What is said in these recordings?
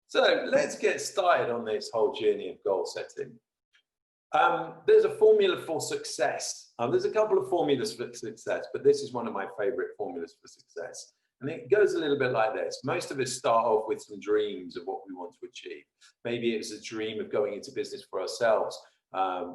So let's get started on this whole journey of goal setting. There's a formula for success. There's a couple of formulas for success, but this is one of my favorite formulas for success. And it goes a little bit like this. Most of us start off with some dreams of what we want to achieve. Maybe it was a dream of going into business for ourselves.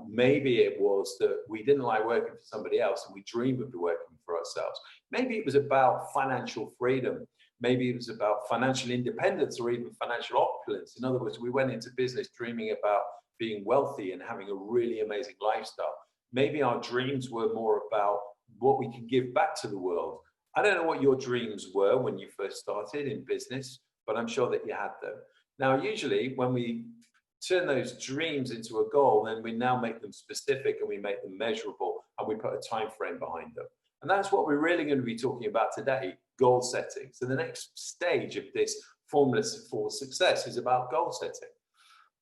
Maybe it was that we didn't like working for somebody else and we dreamed of working for ourselves. Maybe it was about financial freedom. Maybe it was about financial independence or even financial opulence. In other words, we went into business dreaming about being wealthy and having a really amazing lifestyle. Maybe our dreams were more about what we can give back to the world. I don't know what your dreams were when you first started in business, but I'm sure that you had them. Now, usually when we turn those dreams into a goal, then we now make them specific and we make them measurable and we put a time frame behind them. And that's what we're really going to be talking about today, goal setting. So the next stage of this formula for success is about goal setting.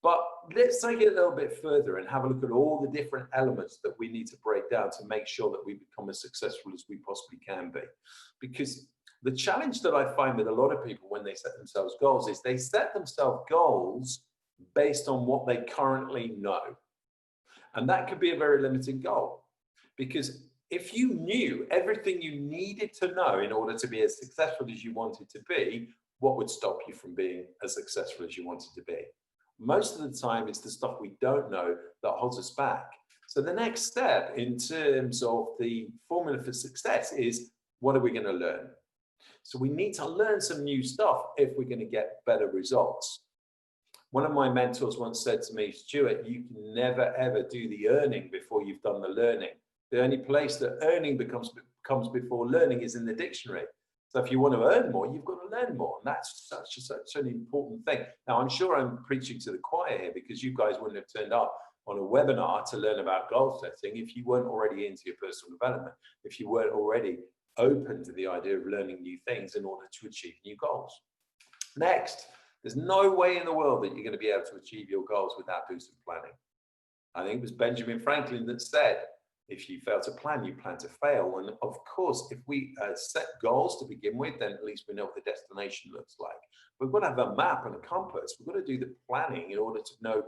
But let's take it a little bit further and have a look at all the different elements that we need to break down to make sure that we become as successful as we possibly can be. Because the challenge that I find with a lot of people when they set themselves goals is they set themselves goals based on what they currently know. And that could be a very limiting goal. Because if you knew everything you needed to know in order to be as successful as you wanted to be, what would stop you from being as successful as you wanted to be? Most of the time, it's the stuff we don't know that holds us back. So the next step in terms of the formula for success is, what are we going to learn? So we need to learn some new stuff if we're going to get better results. One of my mentors once said to me, Stuart, you can never, ever do the earning before you've done the learning. The only place that earning comes before learning is in the dictionary. So if you want to earn more, you've got to learn more. And that's such an important thing. Now, I'm sure I'm preaching to the choir here because you guys wouldn't have turned up on a webinar to learn about goal setting if you weren't already into your personal development, if you weren't already open to the idea of learning new things in order to achieve new goals. Next, there's no way in the world that you're going to be able to achieve your goals without doing some planning. I think it was Benjamin Franklin that said, if you fail to plan, you plan to fail. And of course, if we set goals to begin with, then at least we know what the destination looks like. We've got to have a map and a compass. We've got to do the planning in order to know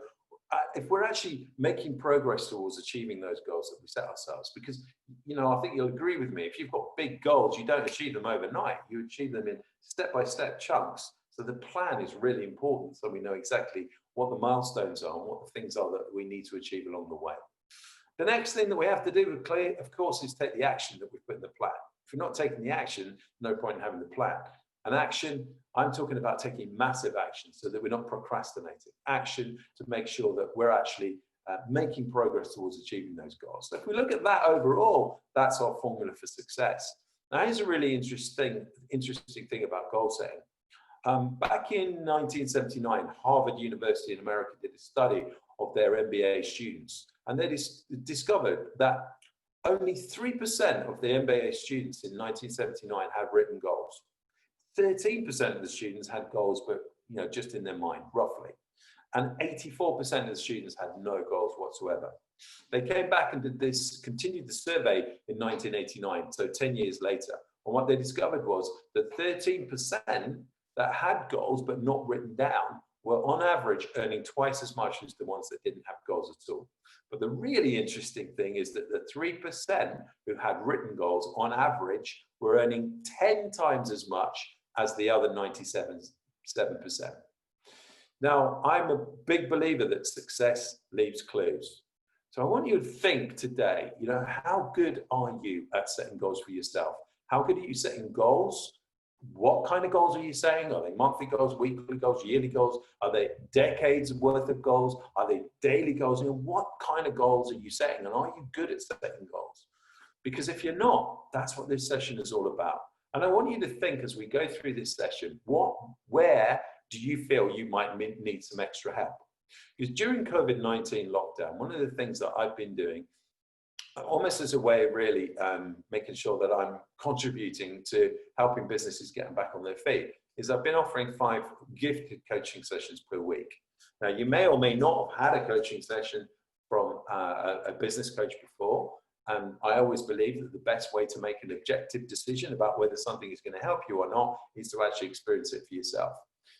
if we're actually making progress towards achieving those goals that we set ourselves. Because, you know, I think you'll agree with me, if you've got big goals, you don't achieve them overnight. You achieve them in step-by-step chunks. So the plan is really important, so we know exactly what the milestones are and what the things are that we need to achieve along the way. The next thing that we have to do, of course, is take the action that we've put in the plan. If you're not taking the action, no point in having the plan. And action, I'm talking about taking massive action so that we're not procrastinating. Action to make sure that we're actually making progress towards achieving those goals. So if we look at that overall, that's our formula for success. Now, here's a really interesting thing about goal setting. Back in 1979, Harvard University in America did a study of their MBA students. And they discovered that only 3% of the MBA students in 1979 had written goals. 13% of the students had goals, but just in their mind, roughly. And 84% of the students had no goals whatsoever. They came back and continued the survey in 1989, so 10 years later. And what they discovered was that 13% that had goals but not written down were on average earning twice as much as the ones that didn't have goals at all. But the really interesting thing is that the 3% who had written goals on average were earning 10 times as much as the other 97%. Now, I'm a big believer that success leaves clues. So I want you to think today, how good are you at setting goals for yourself? How good are you setting goals? What kind of goals are you setting? Are they monthly goals, weekly goals, yearly goals? Are they decades worth of goals? Are they daily goals? What kind of goals are you setting? And are you good at setting goals? Because if you're not, that's what this session is all about. And I want you to think as we go through this session, where do you feel you might need some extra help? Because during COVID-19 lockdown, one of the things that I've been doing, almost as a way of really making sure that I'm contributing to helping businesses getting back on their feet, is I've been offering 5 gifted coaching sessions per week. Now, you may or may not have had a coaching session from a business coach before. I always believe that the best way to make an objective decision about whether something is going to help you or not is to actually experience it for yourself.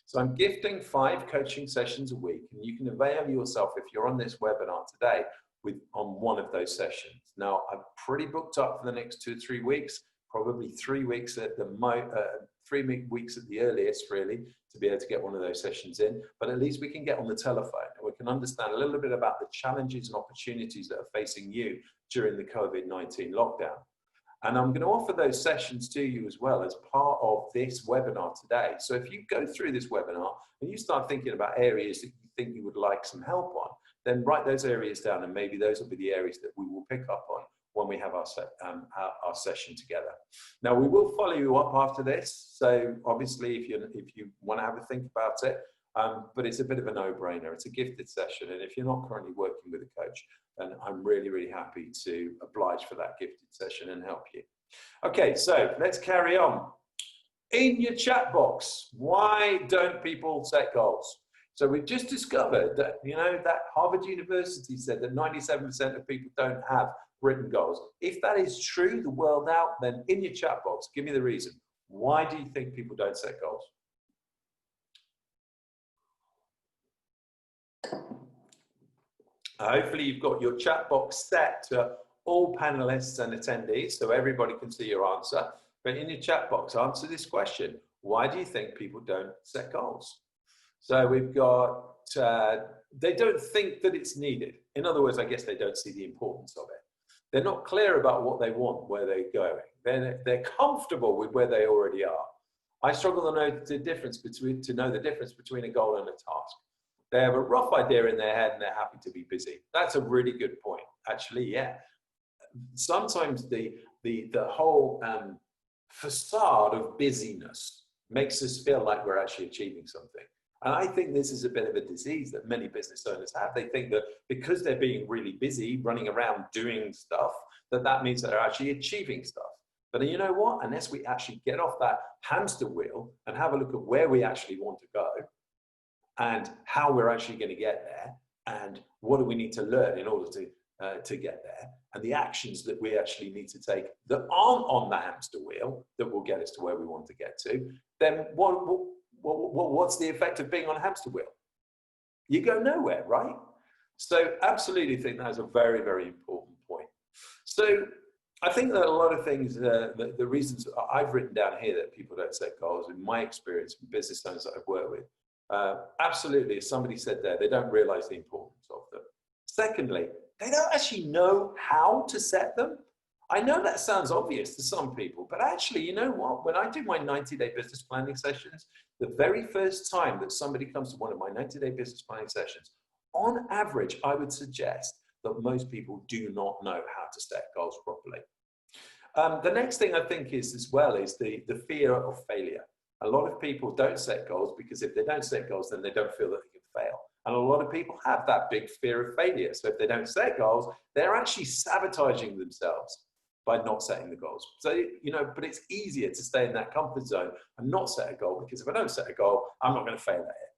So I'm gifting 5 coaching sessions a week, and you can avail yourself if you're on this webinar today on one of those sessions. Now, I'm pretty booked up for the next 2 or 3 weeks, probably 3 weeks at the 3 weeks at the earliest, really, to be able to get one of those sessions in. But at least we can get on the telephone and we can understand a little bit about the challenges and opportunities that are facing you during the COVID-19 lockdown. And I'm going to offer those sessions to you as well as part of this webinar today. So if you go through this webinar and you start thinking about areas that you think you would like some help on, then write those areas down, and maybe those will be the areas that we will pick up on when we have our session together. Now, we will follow you up after this. So obviously, if you want to have a think about it, but it's a bit of a no-brainer. It's a gifted session. And if you're not currently working with a coach, then I'm really, really happy to oblige for that gifted session and help you. Okay, so let's carry on. In your chat box, why don't people set goals? So we've just discovered that, that Harvard University said that 97% of people don't have written goals. If that is true, the world out, then in your chat box, give me the reason. Why do you think people don't set goals? Hopefully you've got your chat box set to all panelists and attendees so everybody can see your answer. But in your chat box, answer this question. Why do you think people don't set goals? So we've got, they don't think that it's needed. In other words, I guess they don't see the importance of it. They're not clear about what they want, where they're going. They're comfortable with where they already are. I struggle to know the difference between a goal and a task. They have a rough idea in their head and they're happy to be busy. That's a really good point. Actually, yeah. Sometimes the whole facade of busyness makes us feel like we're actually achieving something. And I think this is a bit of a disease that many business owners have. They think that because they're being really busy, running around doing stuff, that means that they're actually achieving stuff. But you know what? Unless we actually get off that hamster wheel and have a look at where we actually want to go and how we're actually going to get there and what do we need to learn in order to get there, and the actions that we actually need to take that aren't on the hamster wheel that will get us to where we want to get to, then what's the effect of being on a hamster wheel? You go nowhere, right? So absolutely think that's a very, very important point. So I think that a lot of things, the reasons I've written down here that people don't set goals, in my experience with business owners that I've worked with, absolutely, as somebody said there, they don't realize the importance of them. Secondly, they don't actually know how to set them. I know that sounds obvious to some people, but actually, you know what? When I do my 90-day business planning sessions, the very first time that somebody comes to one of my 90-day business planning sessions, on average, I would suggest that most people do not know how to set goals properly. The next thing I think is as well is the fear of failure. A lot of people don't set goals because if they don't set goals, then they don't feel that they can fail. And a lot of people have that big fear of failure. So if they don't set goals, they're actually sabotaging themselves by not setting the goals. So, but it's easier to stay in that comfort zone and not set a goal, because if I don't set a goal, I'm not going to fail at it.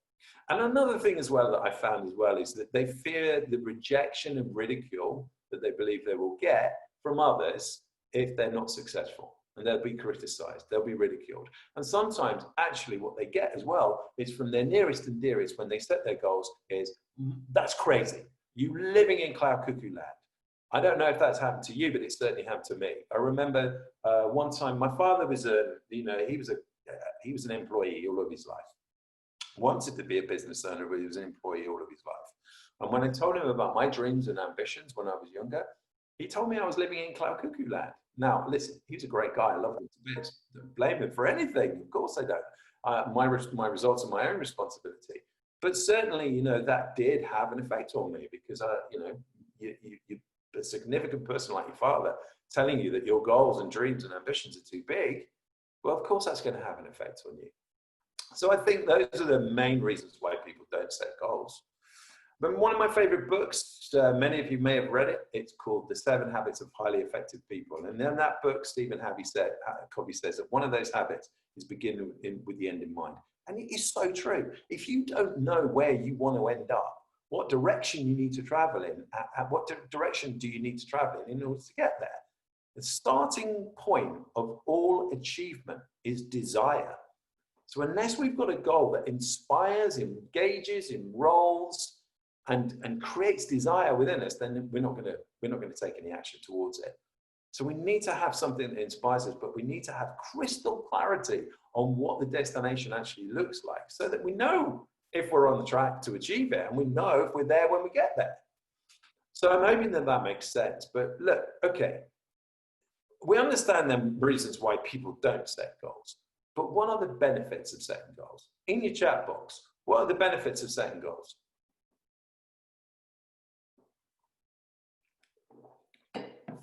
And another thing as well that I found as well is that they fear the rejection and ridicule that they believe they will get from others if they're not successful. And they'll be criticized, they'll be ridiculed. And sometimes actually what they get as well is from their nearest and dearest when they set their goals is, that's crazy. You living in cloud cuckoo land. I don't know if that's happened to you, but it certainly happened to me. I remember one time my father was he was an employee all of his life. Wanted to be a business owner, but he was an employee all of his life. And when I told him about my dreams and ambitions when I was younger, he told me I was living in cloud cuckoo land. Now, listen, he's a great guy. I love him to bits. Don't blame him for anything. Of course I don't. My results are my own responsibility. But certainly, that did have an effect on me because, a significant person like your father telling you that your goals and dreams and ambitions are too big, well, of course that's going to have an effect on you. So I think those are the main reasons why people don't set goals. But one of my favorite books, many of you may have read it, it's called The 7 Habits of Highly Effective People. And in that book, Stephen Covey says that one of those habits is begin with the end in mind. And it is so true. If you don't know where you want to end up, what direction you need to travel in, what direction do you need to travel in order to get there? The starting point of all achievement is desire. So unless we've got a goal that inspires, engages, enrolls, and creates desire within us, then we're not going to take any action towards it. So we need to have something that inspires us, but we need to have crystal clarity on what the destination actually looks like, so that we know if we're on the track to achieve it, and we know if we're there when we get there. So I'm hoping that that makes sense. But look, okay, we understand the reasons why people don't set goals. But what are the benefits of setting goals? In your chat box, what are the benefits of setting goals?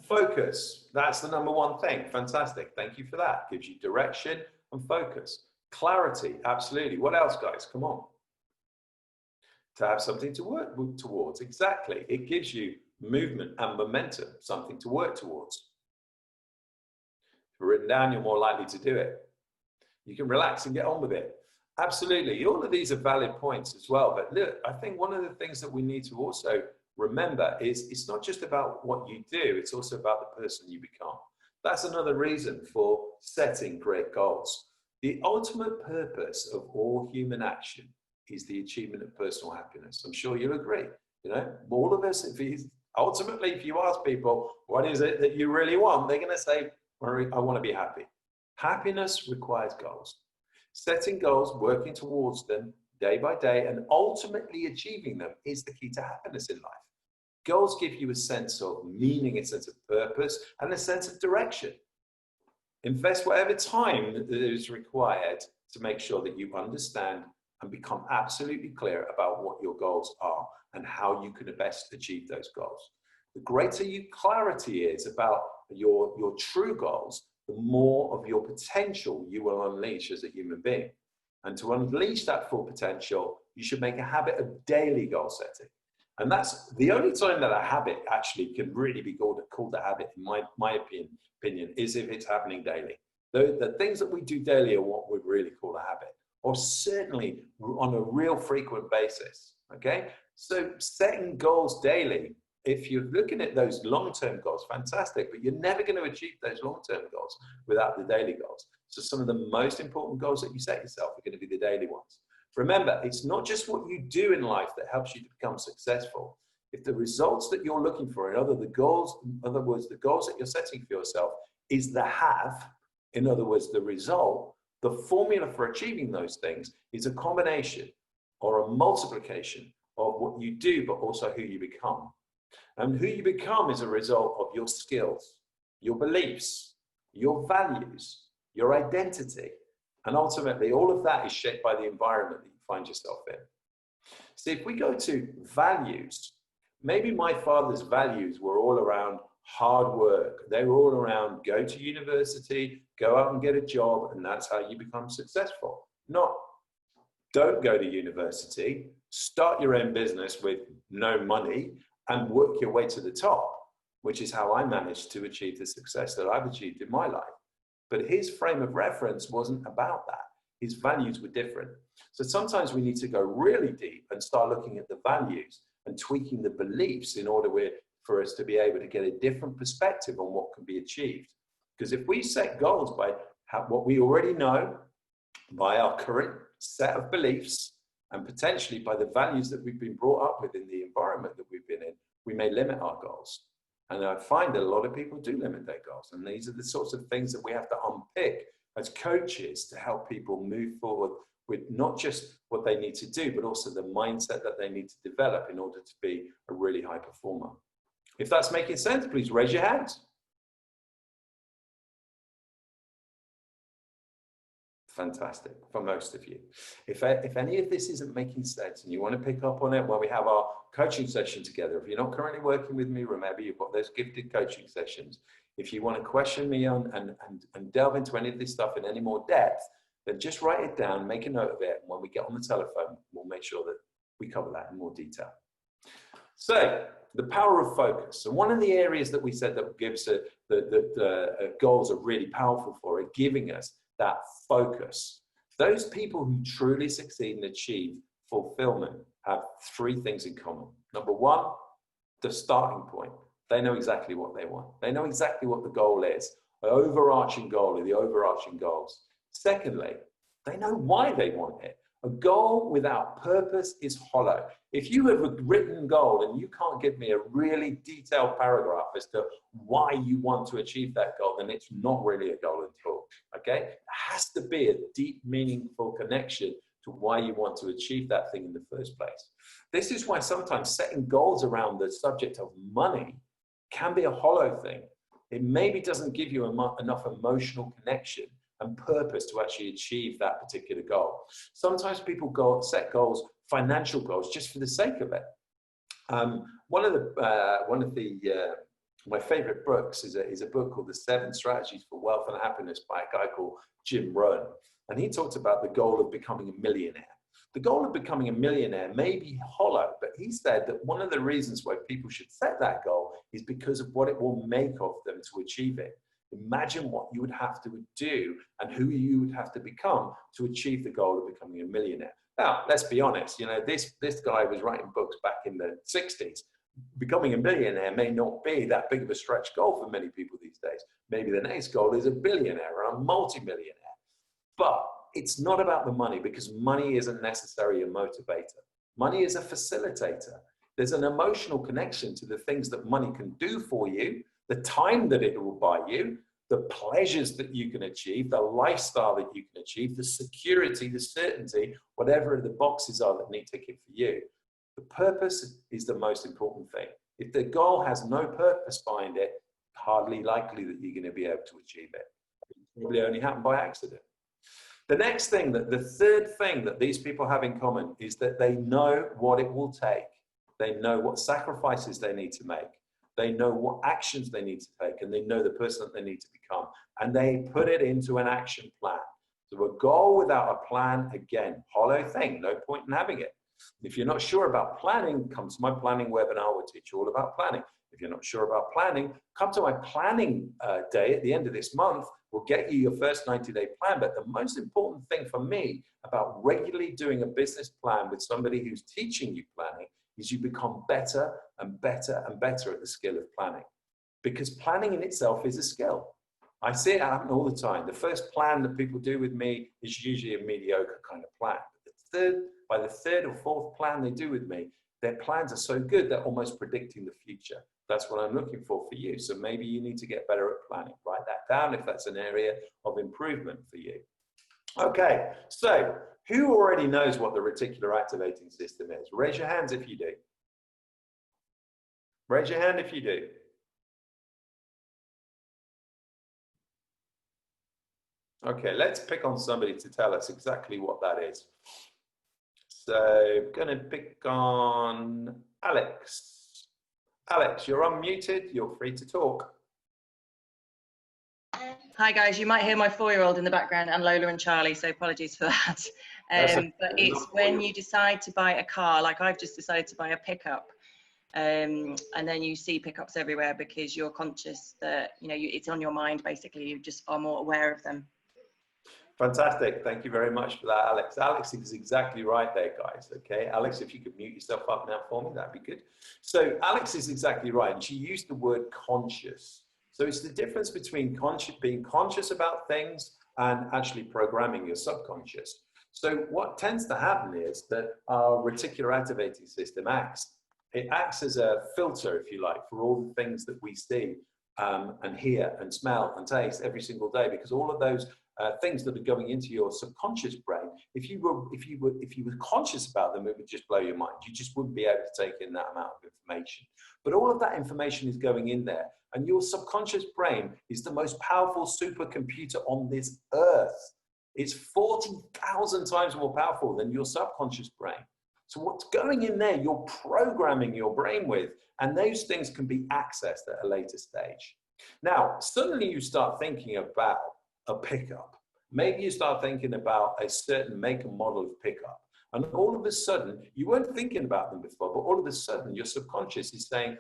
Focus, that's the number one thing. Fantastic, thank you for that. Gives you direction and focus. Clarity, absolutely. What else, guys? Come on. To have something to work towards, exactly. It gives you movement and momentum, something to work towards. If you're written down, you're more likely to do it. You can relax and get on with it. Absolutely, all of these are valid points as well. But look, I think one of the things that we need to also remember is it's not just about what you do, it's also about the person you become. That's another reason for setting great goals. The ultimate purpose of all human action is the achievement of personal happiness. I'm sure you'll agree. You know, all of us, ultimately, if you ask people, what is it that you really want? They're going to say, I want to be happy. Happiness requires goals. Setting goals, working towards them day by day, and ultimately achieving them is the key to happiness in life. Goals give you a sense of meaning, a sense of purpose, and a sense of direction. Invest whatever time that is required to make sure that you understand and become absolutely clear about what your goals are and how you can best achieve those goals. The greater your clarity is about your true goals, the more of your potential you will unleash as a human being. And to unleash that full potential, you should make a habit of daily goal setting. And that's the only time that a habit actually can really be called a habit, in my opinion, is if it's happening daily. The things that we do daily are what we really call a habit, or certainly on a real frequent basis, okay? So setting goals daily, if you're looking at those long-term goals, fantastic, but you're never going to achieve those long-term goals without the daily goals. So some of the most important goals that you set yourself are going to be the daily ones. Remember, it's not just what you do in life that helps you to become successful. If the results that you're looking for, in other words, the goals that you're setting for yourself is the have, in other words, the result, the formula for achieving those things is a combination or a multiplication of what you do, but also who you become. And who you become is a result of your skills, your beliefs, your values, your identity. And ultimately, all of that is shaped by the environment that you find yourself in. So if we go to values, maybe my father's values were all around hard work. They were all around go to university, go out and get a job, and that's how you become successful. Not don't go to university, start your own business with no money, and work your way to the top, which is how I managed to achieve the success that I've achieved in my life. But his frame of reference wasn't about that. His values were different. So sometimes we need to go really deep and start looking at the values and tweaking the beliefs in order for us to be able to get a different perspective on what can be achieved. Because if we set goals by what we already know, by our current set of beliefs, and potentially by the values that we've been brought up with in the environment that we've been in, we may limit our goals. And I find that a lot of people do limit their goals. And these are the sorts of things that we have to unpick as coaches to help people move forward with not just what they need to do, but also the mindset that they need to develop in order to be a really high performer. If that's making sense, please raise your hand. Fantastic, for most of you. If any of this isn't making sense and you want to pick up on it when we have our coaching session together, if you're not currently working with me, remember you've got those gifted coaching sessions. If you want to question me on and delve into any of this stuff in any more depth, then just write it down, make a note of it, and when we get on the telephone, we'll make sure that we cover that in more detail. So, the power of focus. And one of the areas that we said that gives goals are really powerful for are giving us that focus. Those people who truly succeed and achieve fulfillment have three things in common. Number one, the starting point. They know exactly what they want. They know exactly what the goal is, the overarching goal or the overarching goals. Secondly, They know why they want it. A goal without purpose is hollow. If you have a written goal and you can't give me a really detailed paragraph as to why you want to achieve that goal, then it's not really a goal at all, okay? It has to be a deep, meaningful connection to why you want to achieve that thing in the first place. This is why sometimes setting goals around the subject of money can be a hollow thing. It maybe doesn't give you enough emotional connection and purpose to actually achieve that particular goal. Sometimes people set goals, financial goals, just for the sake of it. One of my favorite books is a book called The 7 Strategies for Wealth and Happiness by a guy called Jim Rohn. And he talked about the goal of becoming a millionaire. The goal of becoming a millionaire may be hollow, but he said that one of the reasons why people should set that goal is because of what it will make of them to achieve it. Imagine what you would have to do and who you would have to become to achieve the goal of becoming a millionaire. Now, let's be honest, you know, this guy was writing books back in the 60s. Becoming a millionaire may not be that big of a stretch goal for many people these days. Maybe the next goal is a billionaire or a multi-millionaire. But it's not about the money, because money isn't necessarily a motivator. Money is a facilitator. There's an emotional connection to the things that money can do for you, the time that it will buy you, the pleasures that you can achieve, the lifestyle that you can achieve, the security, the certainty, whatever the boxes are that need ticking for you. The purpose is the most important thing. If the goal has no purpose behind it, hardly likely that you're going to be able to achieve it. It probably only happened by accident. The next thing, the third thing that these people have in common is that they know what it will take. They know what sacrifices they need to make. They know what actions they need to take, and they know the person that they need to become. And they put it into an action plan. So a goal without a plan, again, hollow thing, no point in having it. If you're not sure about planning, come to my planning webinar. We'll teach you all about planning. If you're not sure about planning, come to my planning day at the end of this month. We'll get you your first 90-day plan. But the most important thing for me about regularly doing a business plan with somebody who's teaching you planning is you become better and better and better at the skill of planning. Because planning in itself is a skill. I see it happen all the time. The first plan that people do with me is usually a mediocre kind of plan. But by the third or fourth plan they do with me, their plans are so good they're almost predicting the future. That's what I'm looking for you. So maybe you need to get better at planning. Write that down if that's an area of improvement for you. Okay, so who already knows what the reticular activating system is? Raise your hands if you do. Raise your hand if you do. Okay, let's pick on somebody to tell us exactly what that is. So I'm going to pick on Alex. Alex, you're unmuted. You're free to talk. Hi guys, you might hear my 4-year-old in the background and Lola and Charlie, so apologies for that. But it's when you decide to buy a car, like I've just decided to buy a pickup, and then you see pickups everywhere because you're conscious that, you know, it's on your mind basically, you just are more aware of them. Fantastic. Thank you very much for that, Alex. Alex is exactly right there, guys. Okay, Alex, if you could mute yourself up now for me, that'd be good. So Alex is exactly right. And she used the word conscious. So it's the difference between being conscious about things and actually programming your subconscious. So what tends to happen is that our reticular activating system acts as a filter, if you like, for all the things that we see and hear and smell and taste every single day, because all of those things that are going into your subconscious brain, if you were conscious about them, it would just blow your mind. You just wouldn't be able to take in that amount of information. But all of that information is going in there, and your subconscious brain is the most powerful supercomputer on this earth. It's 40,000 times more powerful than your subconscious brain. So what's going in there, you're programming your brain with, and those things can be accessed at a later stage. Now, suddenly you start thinking about a pickup. Maybe you start thinking about a certain make and model of pickup. And all of a sudden, you weren't thinking about them before, but all of a sudden your subconscious is saying,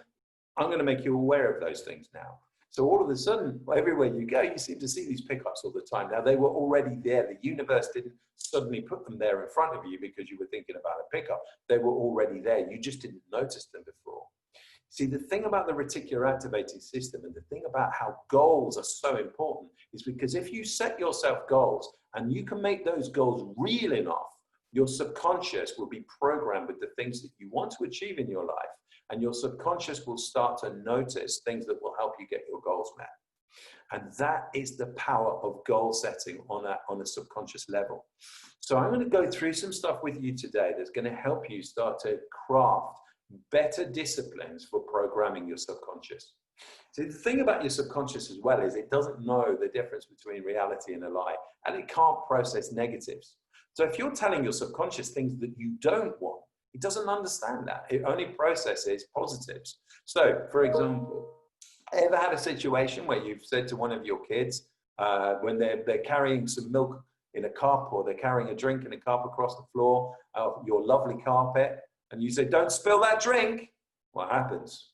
I'm going to make you aware of those things now. So all of a sudden, everywhere you go, you seem to see these pickups all the time. Now, they were already there. The universe didn't suddenly put them there in front of you because you were thinking about a pickup. They were already there. You just didn't notice them before. See, the thing about the reticular activating system and the thing about how goals are so important is because if you set yourself goals and you can make those goals real enough, your subconscious will be programmed with the things that you want to achieve in your life. And your subconscious will start to notice things that will help you get your goals met. And that is the power of goal setting on a subconscious level. So I'm going to go through some stuff with you today that's going to help you start to craft better disciplines for programming your subconscious. So the thing about your subconscious as well is it doesn't know the difference between reality and a lie, and it can't process negatives. So if you're telling your subconscious things that you don't want, it doesn't understand that. It only processes positives. So for example, ever had a situation where you've said to one of your kids, when they're carrying some milk in a cup, or they're carrying a drink in a cup across the floor of your lovely carpet, and you say, don't spill that drink? What happens?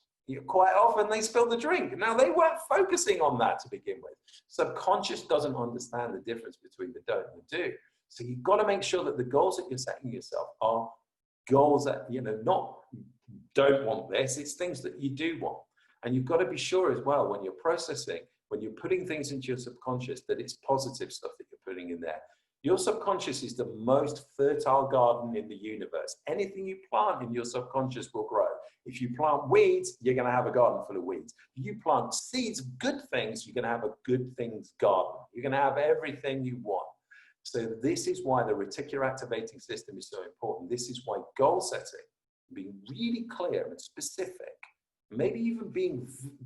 Quite often they spill the drink. Now, they weren't focusing on that to begin with. Subconscious doesn't understand the difference between the don't and the do. So you've got to make sure that the goals that you're setting yourself are goals that, not don't want this, it's things that you do want. And you've got to be sure as well, when you're processing, when you're putting things into your subconscious, that it's positive stuff that you're putting in there. Your subconscious is the most fertile garden in the universe. Anything you plant in your subconscious will grow. If you plant weeds, you're going to have a garden full of weeds. If you plant seeds of good things, you're going to have a good things garden. You're going to have everything you want. So this is why the reticular activating system is so important. This is why goal setting, being really clear and specific, maybe even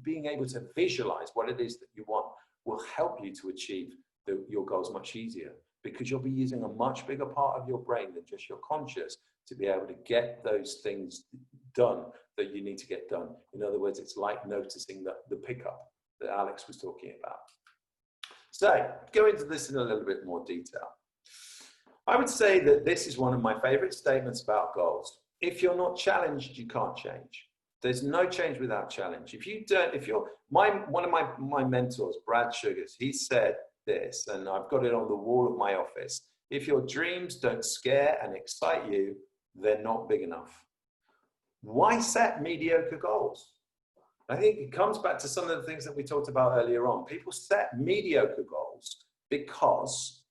being able to visualize what it is that you want, will help you to achieve your goals much easier, because you'll be using a much bigger part of your brain than just your conscious to be able to get those things done that you need to get done. In other words, it's like noticing the pickup that Alex was talking about. So, go into this in a little bit more detail. I would say that this is one of my favorite statements about goals. If you're not challenged, you can't change. There's no change without challenge. One of my mentors, Brad Sugars, he said this, and I've got it on the wall of my office. If your dreams don't scare and excite you, they're not big enough. Why set mediocre goals? I think it comes back to some of the things that we talked about earlier on. People set mediocre goals because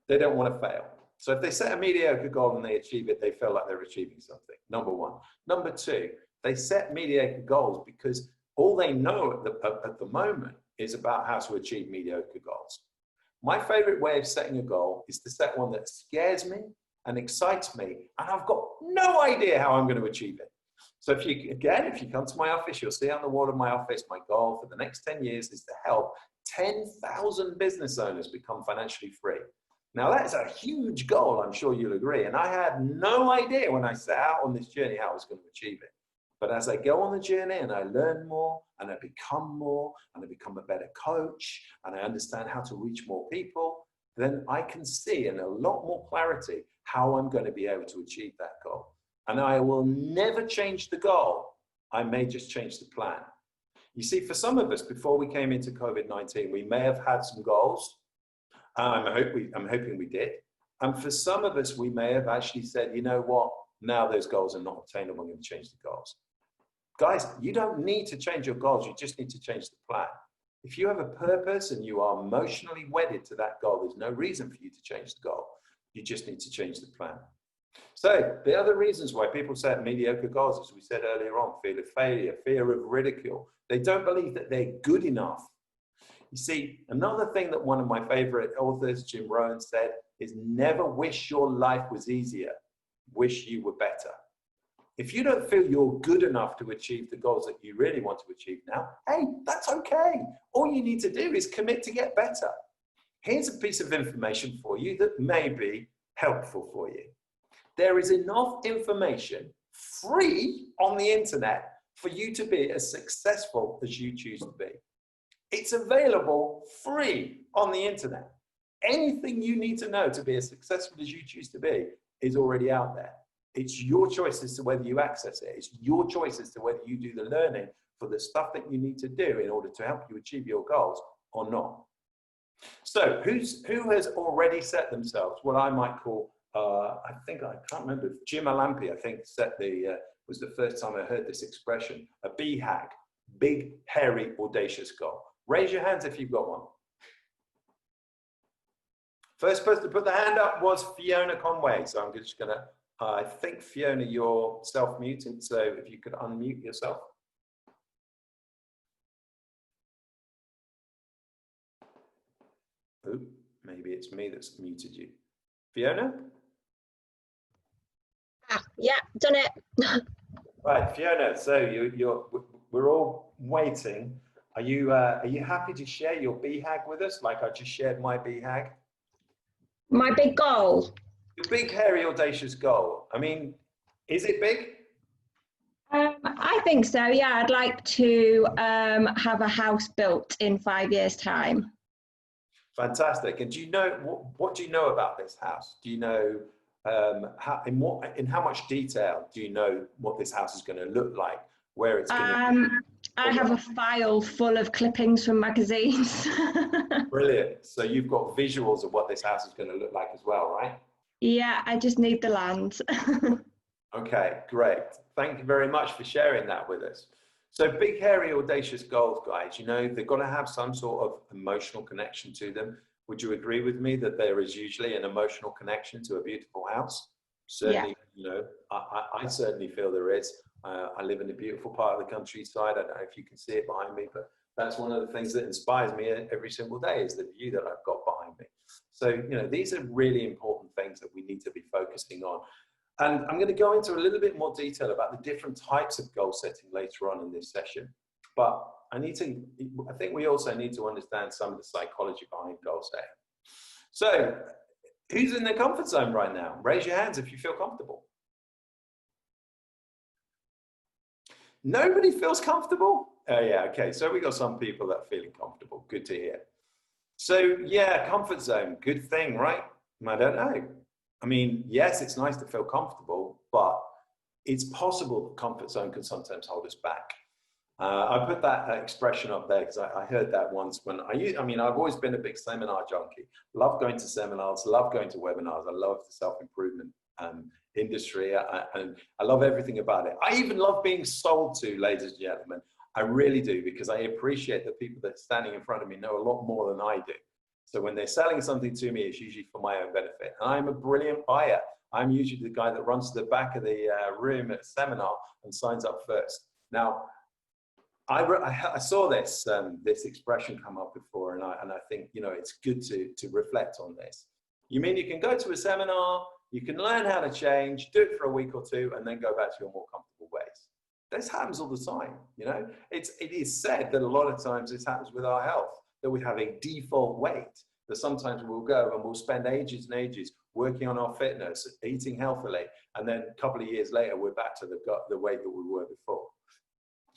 they don't want to fail. So if they set a mediocre goal and they achieve it, they feel like they're achieving something, number one. Number two, they set mediocre goals because all they know at the moment is about how to achieve mediocre goals. My favorite way of setting a goal is to set one that scares me and excites me, and I've got no idea how I'm going to achieve it. So if you come to my office, you'll see on the wall of my office, my goal for the next 10 years is to help 10,000 business owners become financially free. Now that's a huge goal, I'm sure you'll agree. And I had no idea when I set out on this journey how I was going to achieve it. But as I go on the journey and I learn more and I become a better coach and I understand how to reach more people, then I can see in a lot more clarity how I'm going to be able to achieve that goal. And I will never change the goal. I may just change the plan. You see, for some of us, before we came into COVID-19, we may have had some goals. I'm hoping we did. And for some of us, we may have actually said, you know what, now those goals are not obtainable, I'm going to change the goals. Guys, you don't need to change your goals, you just need to change the plan. If you have a purpose and you are emotionally wedded to that goal, there's no reason for you to change the goal. You just need to change the plan. So the other reasons why people set mediocre goals, as we said earlier on, fear of failure, fear of ridicule. They don't believe that they're good enough. You see, another thing that one of my favorite authors, Jim Rohn, said is never wish your life was easier, wish you were better. If you don't feel you're good enough to achieve the goals that you really want to achieve now, hey, that's okay. All you need to do is commit to get better. Here's a piece of information for you that may be helpful for you. There is enough information free on the internet for you to be as successful as you choose to be. It's available free on the internet. Anything you need to know to be as successful as you choose to be is already out there. It's your choice as to whether you access it. It's your choice as to whether you do the learning for the stuff that you need to do in order to help you achieve your goals or not. So who has already set themselves what I might call, I can't remember, Jim Alampi, I think, was the first time I heard this expression, a BHAG, big, hairy, audacious goal. Raise your hands if you've got one. First person to put the hand up was Fiona Conway. So I'm just gonna, I think Fiona, you're self-muted. So if you could unmute yourself. Oh, maybe it's me that's muted you. Fiona? Yeah, done it. Right, Fiona, so we're all waiting. Are you happy to share your BHAG with us, like I just shared my BHAG? My big goal. Your big, hairy, audacious goal. I mean, is it big? I think so, yeah. I'd like to have a house built in 5 years' time. Fantastic. And do you know, what do you know about this house? Do you know, in how much detail do you know what this house is going to look like, where it's going to be? I have a file full of clippings from magazines. Brilliant. So you've got visuals of what this house is going to look like as well, right? Yeah, I just need the land. Okay, great. Thank you very much for sharing that with us. So big, hairy, audacious goals, guys, you know, they've got to have some sort of emotional connection to them. Would you agree with me that there is usually an emotional connection to a beautiful house? Certainly, yeah. You know, I certainly feel there is. I live in a beautiful part of the countryside. I don't know if you can see it behind me, but that's one of the things that inspires me every single day is the view that I've got behind me. So, you know, these are really important things that we need to be focusing on. And I'm going to go into a little bit more detail about the different types of goal setting later on in this session. But I think we also need to understand some of the psychology behind goal setting. So who's in their comfort zone right now? Raise your hands if you feel comfortable. Nobody feels comfortable? Oh yeah, okay. So we got some people that are feeling comfortable. Good to hear. So yeah, comfort zone, good thing, right? I don't know. I mean, yes, it's nice to feel comfortable, but it's possible that comfort zone can sometimes hold us back. I put that expression up there because I heard that once when I mean, I've always been a big seminar junkie. Love going to seminars, love going to webinars. I love the self-improvement industry, and I love everything about it. I even love being sold to, ladies and gentlemen. I really do, because I appreciate the people that are standing in front of me know a lot more than I do. So when they're selling something to me, it's usually for my own benefit. And I'm a brilliant buyer. I'm usually the guy that runs to the back of the room at a seminar and signs up first. Now, I saw this expression come up before, and I think, you know, it's good to reflect on this. You mean you can go to a seminar, you can learn how to change, do it for a week or two, and then go back to your more comfortable ways. This happens all the time, you know. It is said that a lot of times this happens with our health, that we have a default weight, that sometimes we'll go and we'll spend ages and ages working on our fitness, eating healthily, and then a couple of years later, we're back to the weight that we were before.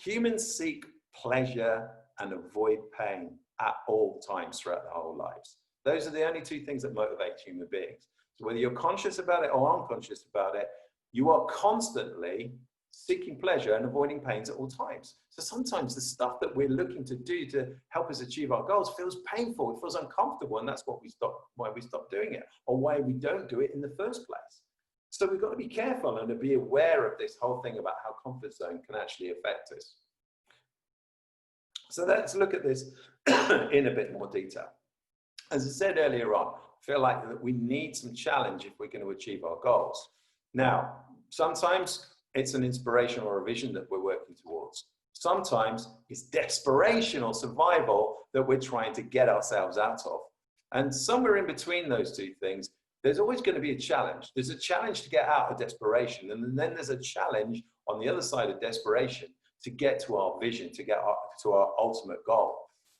Humans seek pleasure and avoid pain at all times throughout their whole lives. Those are the only two things that motivate human beings. So whether you're conscious about it or unconscious about it, you are constantly seeking pleasure and avoiding pains at all times. So sometimes the stuff that we're looking to do to help us achieve our goals feels painful, it feels uncomfortable, and that's why we stop doing it, or why we don't do it in the first place. So we've got to be careful and to be aware of this whole thing about how comfort zone can actually affect us. So let's look at this in a bit more detail. As I said earlier on, I feel like that we need some challenge if we're going to achieve our goals. Now, sometimes it's an inspiration or a vision that we're working towards. Sometimes it's desperation or survival that we're trying to get ourselves out of. And somewhere in between those two things, there's always going to be a challenge. There's a challenge to get out of desperation. And then there's a challenge on the other side of desperation to get to our vision, to get to our ultimate goal.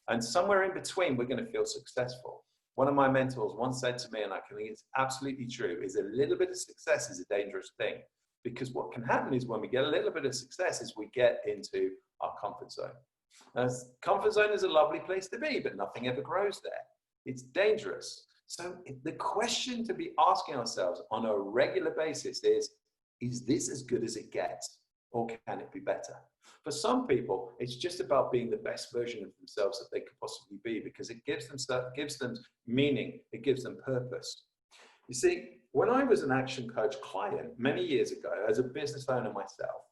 And somewhere in between, we're going to feel successful. One of my mentors once said to me, and I think it's absolutely true, is a little bit of success is a dangerous thing. Because what can happen is when we get a little bit of success is we get into our comfort zone. Now, comfort zone is a lovely place to be, but nothing ever grows there. It's dangerous. So the question to be asking ourselves on a regular basis is this as good as it gets? Or can it be better? For some people, it's just about being the best version of themselves that they could possibly be, because it gives them meaning, it gives them purpose. You see, when I was an action coach client many years ago, as a business owner myself,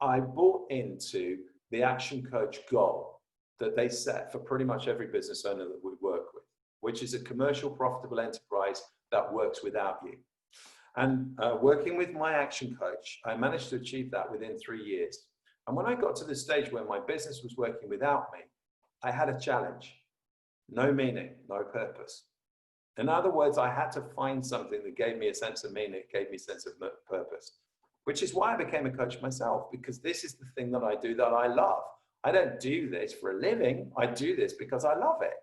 I bought into the Action Coach goal that they set for pretty much every business owner that we work with, which is a commercial, profitable enterprise that works without you. And working with my Action Coach, I managed to achieve that within 3 years. And when I got to the stage where my business was working without me, I had a challenge. No meaning, no purpose. In other words, I had to find something that gave me a sense of meaning, gave me a sense of purpose, which is why I became a coach myself, because this is the thing that I do that I love. I don't do this for a living. I do this because I love it.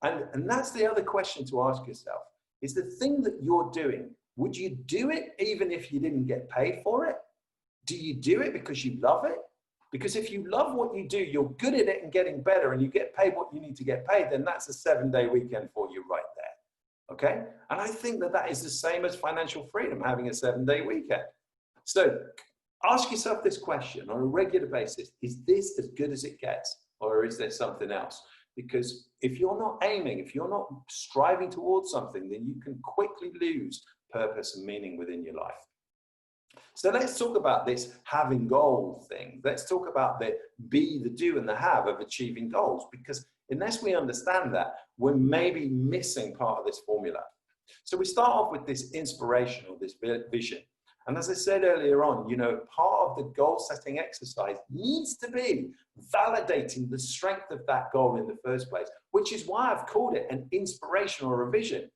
And that's the other question to ask yourself. Is the thing that you're doing, would you do it even if you didn't get paid for it? Do you do it because you love it? Because if you love what you do, you're good at it and getting better, and you get paid what you need to get paid, then that's a 7-day weekend for you right there. Okay? And I think that that is the same as financial freedom, having a 7-day weekend. So ask yourself this question on a regular basis. Is this as good as it gets, or is there something else? Because if you're not aiming, if you're not striving towards something, then you can quickly lose purpose and meaning within your life. So let's talk about this having goals thing. Let's talk about the be, the do, and the have of achieving goals, because unless we understand that, we're maybe missing part of this formula. So we start off with this inspiration or this vision. And as I said earlier on, you know, part of the goal setting exercise needs to be validating the strength of that goal in the first place, which is why I've called it an inspiration or a vision.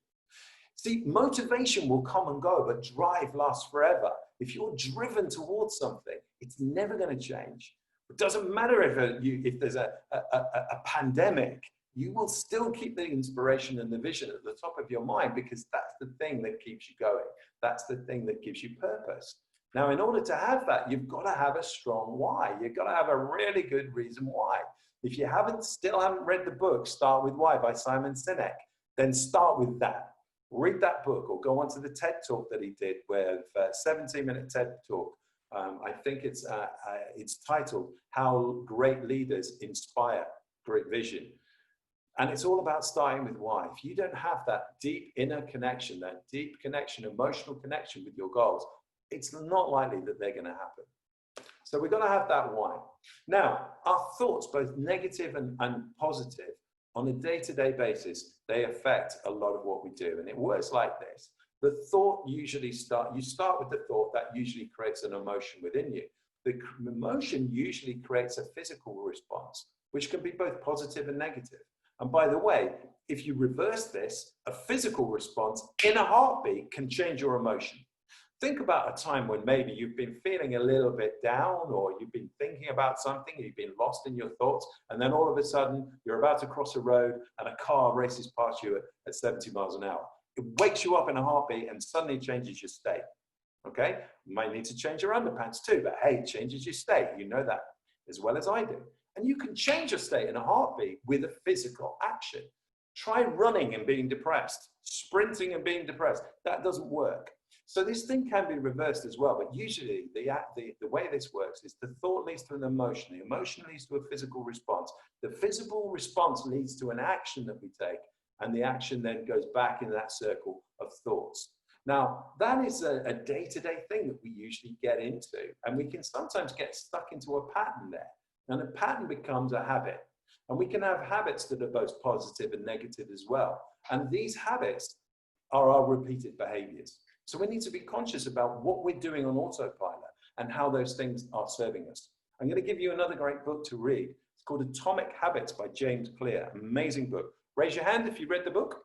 See, motivation will come and go, but drive lasts forever. If you're driven towards something, it's never going to change. It doesn't matter if there's a pandemic, you will still keep the inspiration and the vision at the top of your mind, because that's the thing that keeps you going. That's the thing that gives you purpose. Now, in order to have that, you've got to have a strong why. You've got to have a really good reason why. If you still haven't read the book, Start With Why by Simon Sinek, then start with that. Read that book, or go onto the TED Talk that he did, where 17-minute TED Talk. I think it's titled "How Great Leaders Inspire Great Vision," and it's all about starting with why. If you don't have that deep inner connection, that deep connection, emotional connection with your goals, it's not likely that they're going to happen. So we've got to have that why. Now, our thoughts, both negative and positive, on a day-to-day basis, they affect a lot of what we do. And it works like this. The thought usually you start with the thought that usually creates an emotion within you. The emotion usually creates a physical response, which can be both positive and negative. And by the way, if you reverse this, a physical response in a heartbeat can change your emotion. Think about a time when maybe you've been feeling a little bit down, or you've been thinking about something, you've been lost in your thoughts, and then all of a sudden you're about to cross a road and a car races past you at 70 miles an hour. It wakes you up in a heartbeat and suddenly changes your state. Okay? You might need to change your underpants too, but hey, it changes your state. You know that as well as I do. And you can change your state in a heartbeat with a physical action. Try running and being depressed, sprinting and being depressed. That doesn't work. So this thing can be reversed as well, but usually the way this works is the thought leads to an emotion, the emotion leads to a physical response, the physical response leads to an action that we take, and the action then goes back in that circle of thoughts. Now, that is a day-to-day thing that we usually get into, and we can sometimes get stuck into a pattern there, and a pattern becomes a habit. And we can have habits that are both positive and negative as well, and these habits are our repeated behaviors. So we need to be conscious about what we're doing on autopilot and how those things are serving us. I'm going to give you another great book to read. It's called Atomic Habits by James Clear. Amazing book. Raise your hand if you read the book.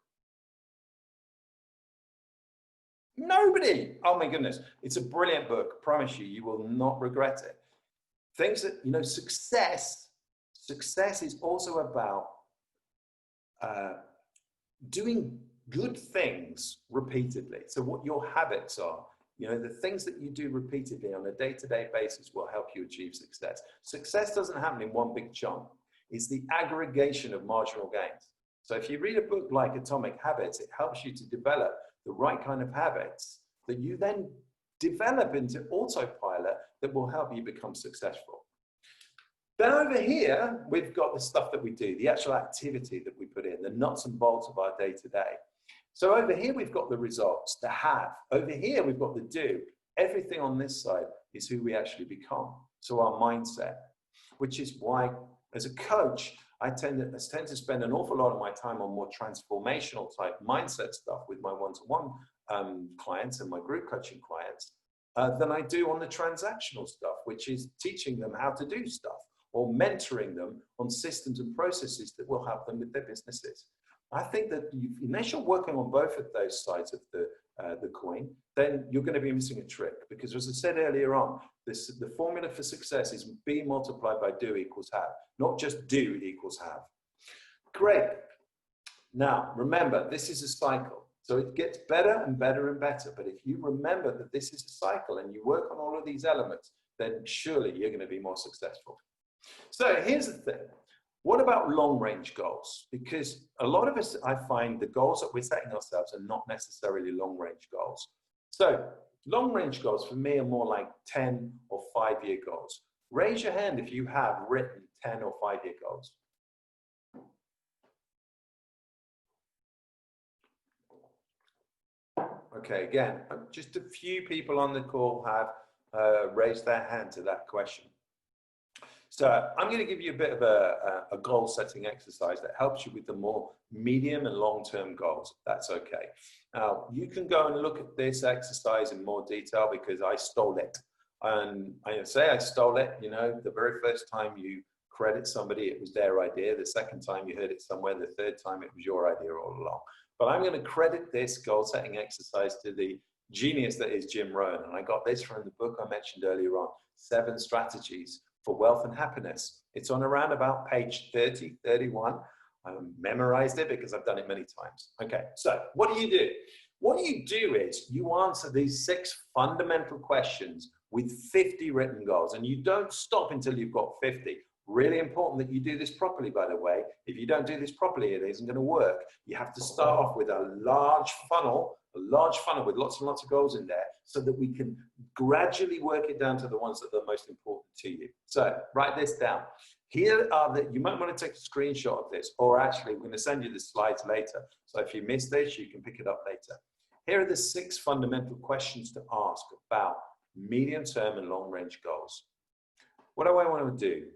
Nobody. Oh my goodness. It's a brilliant book. I promise you, you will not regret it. Things that, you know, success is also about doing good things repeatedly. So what your habits are, you know, the things that you do repeatedly on a day-to-day basis will help you achieve success. Success doesn't happen in one big chunk. It's the aggregation of marginal gains. So if you read a book like Atomic Habits, it helps you to develop the right kind of habits that you then develop into autopilot that will help you become successful. Then over here, we've got the stuff that we do, the actual activity that we put in, the nuts and bolts of our day-to-day. So over here, we've got the results, the have. Over here, we've got the do. Everything on this side is who we actually become. So our mindset, which is why as a coach, I tend to spend an awful lot of my time on more transformational type mindset stuff with my one-to-one clients and my group coaching clients than I do on the transactional stuff, which is teaching them how to do stuff or mentoring them on systems and processes that will help them with their businesses. I think that unless you're working on both of those sides of the coin, then you're going to be missing a trick. Because as I said earlier on, the formula for success is be multiplied by do equals have, not just do equals have. Great. Now, remember, this is a cycle. So it gets better and better and better. But if you remember that this is a cycle and you work on all of these elements, then surely you're going to be more successful. So here's the thing. What about long-range goals? Because a lot of us, I find the goals that we're setting ourselves are not necessarily long-range goals. So long-range goals for me are more like 10 or 5-year goals. Raise your hand if you have written 10 or 5-year goals. Okay, again, just a few people on the call have raised their hand to that question. So I'm going to give you a bit of a goal setting exercise that helps you with the more medium and long-term goals, if that's okay. Now, you can go and look at this exercise in more detail because I stole it. And I say I stole it, you know, the very first time you credit somebody, it was their idea. The second time you heard it somewhere, the third time it was your idea all along. But I'm going to credit this goal setting exercise to the genius that is Jim Rohn. And I got this from the book I mentioned earlier on, 7 Strategies for Wealth and Happiness. It's on around about page 30, 31. I memorized it because I've done it many times. Okay, so what do you do? What you do is you answer these 6 fundamental questions with 50 written goals, and you don't stop until you've got 50. Really important that you do this properly, by the way. If you don't do this properly, it isn't going to work. You have to start off with a large funnel with lots and lots of goals in there so that we can gradually work it down to the ones that are the most important to you. So write this down. Here are the, you might want to take a screenshot of this, or actually we're going to send you the slides later. So if you miss this, you can pick it up later. Here are the 6 fundamental questions to ask about medium-term and long-range goals. What do I want to do?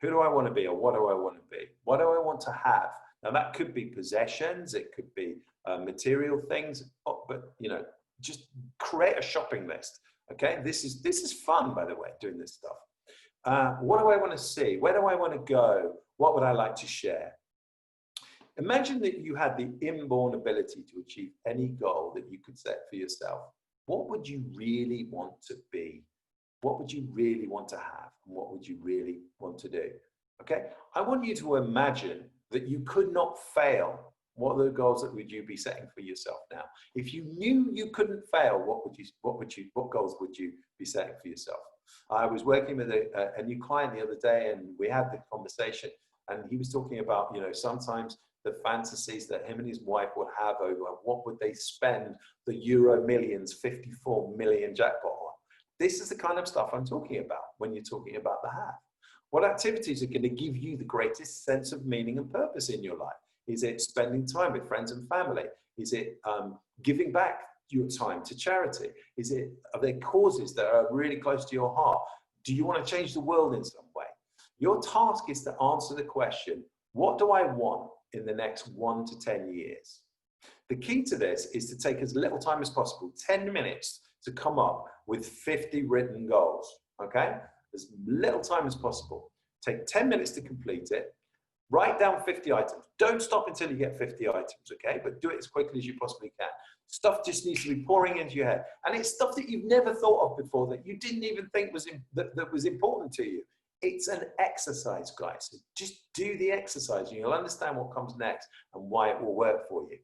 Who do I want to be, or what do I want to be? What do I want to have? Now that could be possessions, it could be material things, but you know, just create a shopping list. Okay, this is fun, by the way, doing this stuff. What do I want to see? Where do I want to go? What would I like to share? Imagine that you had the inborn ability to achieve any goal that you could set for yourself. What would you really want to be? What would you really want to have? And what would you really want to do? Okay, I want you to imagine that you could not fail. What are the goals that would you be setting for yourself now? If you knew you couldn't fail, what goals would you be setting for yourself? I was working with a new client the other day, and we had the conversation, and he was talking about, you know, sometimes the fantasies that him and his wife would have over what would they spend the Euro Millions 54 million jackpot on. This is the kind of stuff I'm talking about when you're talking about the have. What activities are going to give you the greatest sense of meaning and purpose in your life? Is it spending time with friends and family? Is it giving back your time to charity? Are there causes that are really close to your heart? Do you want to change the world in some way? Your task is to answer the question, what do I want in the next 1 to 10 years? The key to this is to take as little time as possible, 10 minutes, to come up with 50 written goals, okay? As little time as possible. Take 10 minutes to complete it. Write down 50 items. Don't stop until you get 50 items, okay? But do it as quickly as you possibly can. Stuff just needs to be pouring into your head. And it's stuff that you've never thought of before, that you didn't even think that was important to you. It's an exercise, guys. So just do the exercise and you'll understand what comes next and why it will work for you.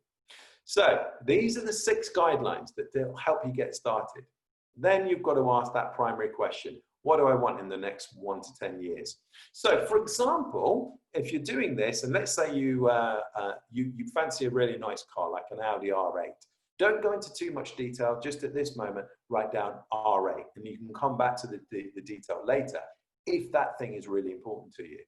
So these are the 6 guidelines that will help you get started. Then you've got to ask that primary question. What do I want in the next 1 to 10 years? So for example, if you're doing this, and let's say you fancy a really nice car, like an Audi R8. Don't go into too much detail. Just at this moment, write down R8, and you can come back to the detail later if that thing is really important to you.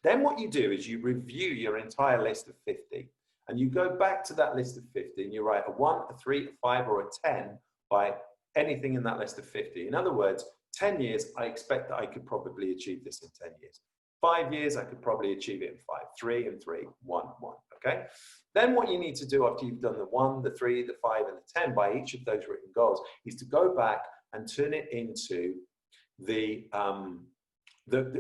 Then what you do is you review your entire list of 50, and you go back to that list of 50, and you write a 1, a 3, a 5, or a 10 by anything in that list of 50. In other words, 10 years, I expect that I could probably achieve this in 10 years. 5 years, I could probably achieve it in 5. 3 and 3, 1, 1, okay? Then what you need to do after you've done the 1, the 3, the 5, and the 10 by each of those written goals is to go back and turn it into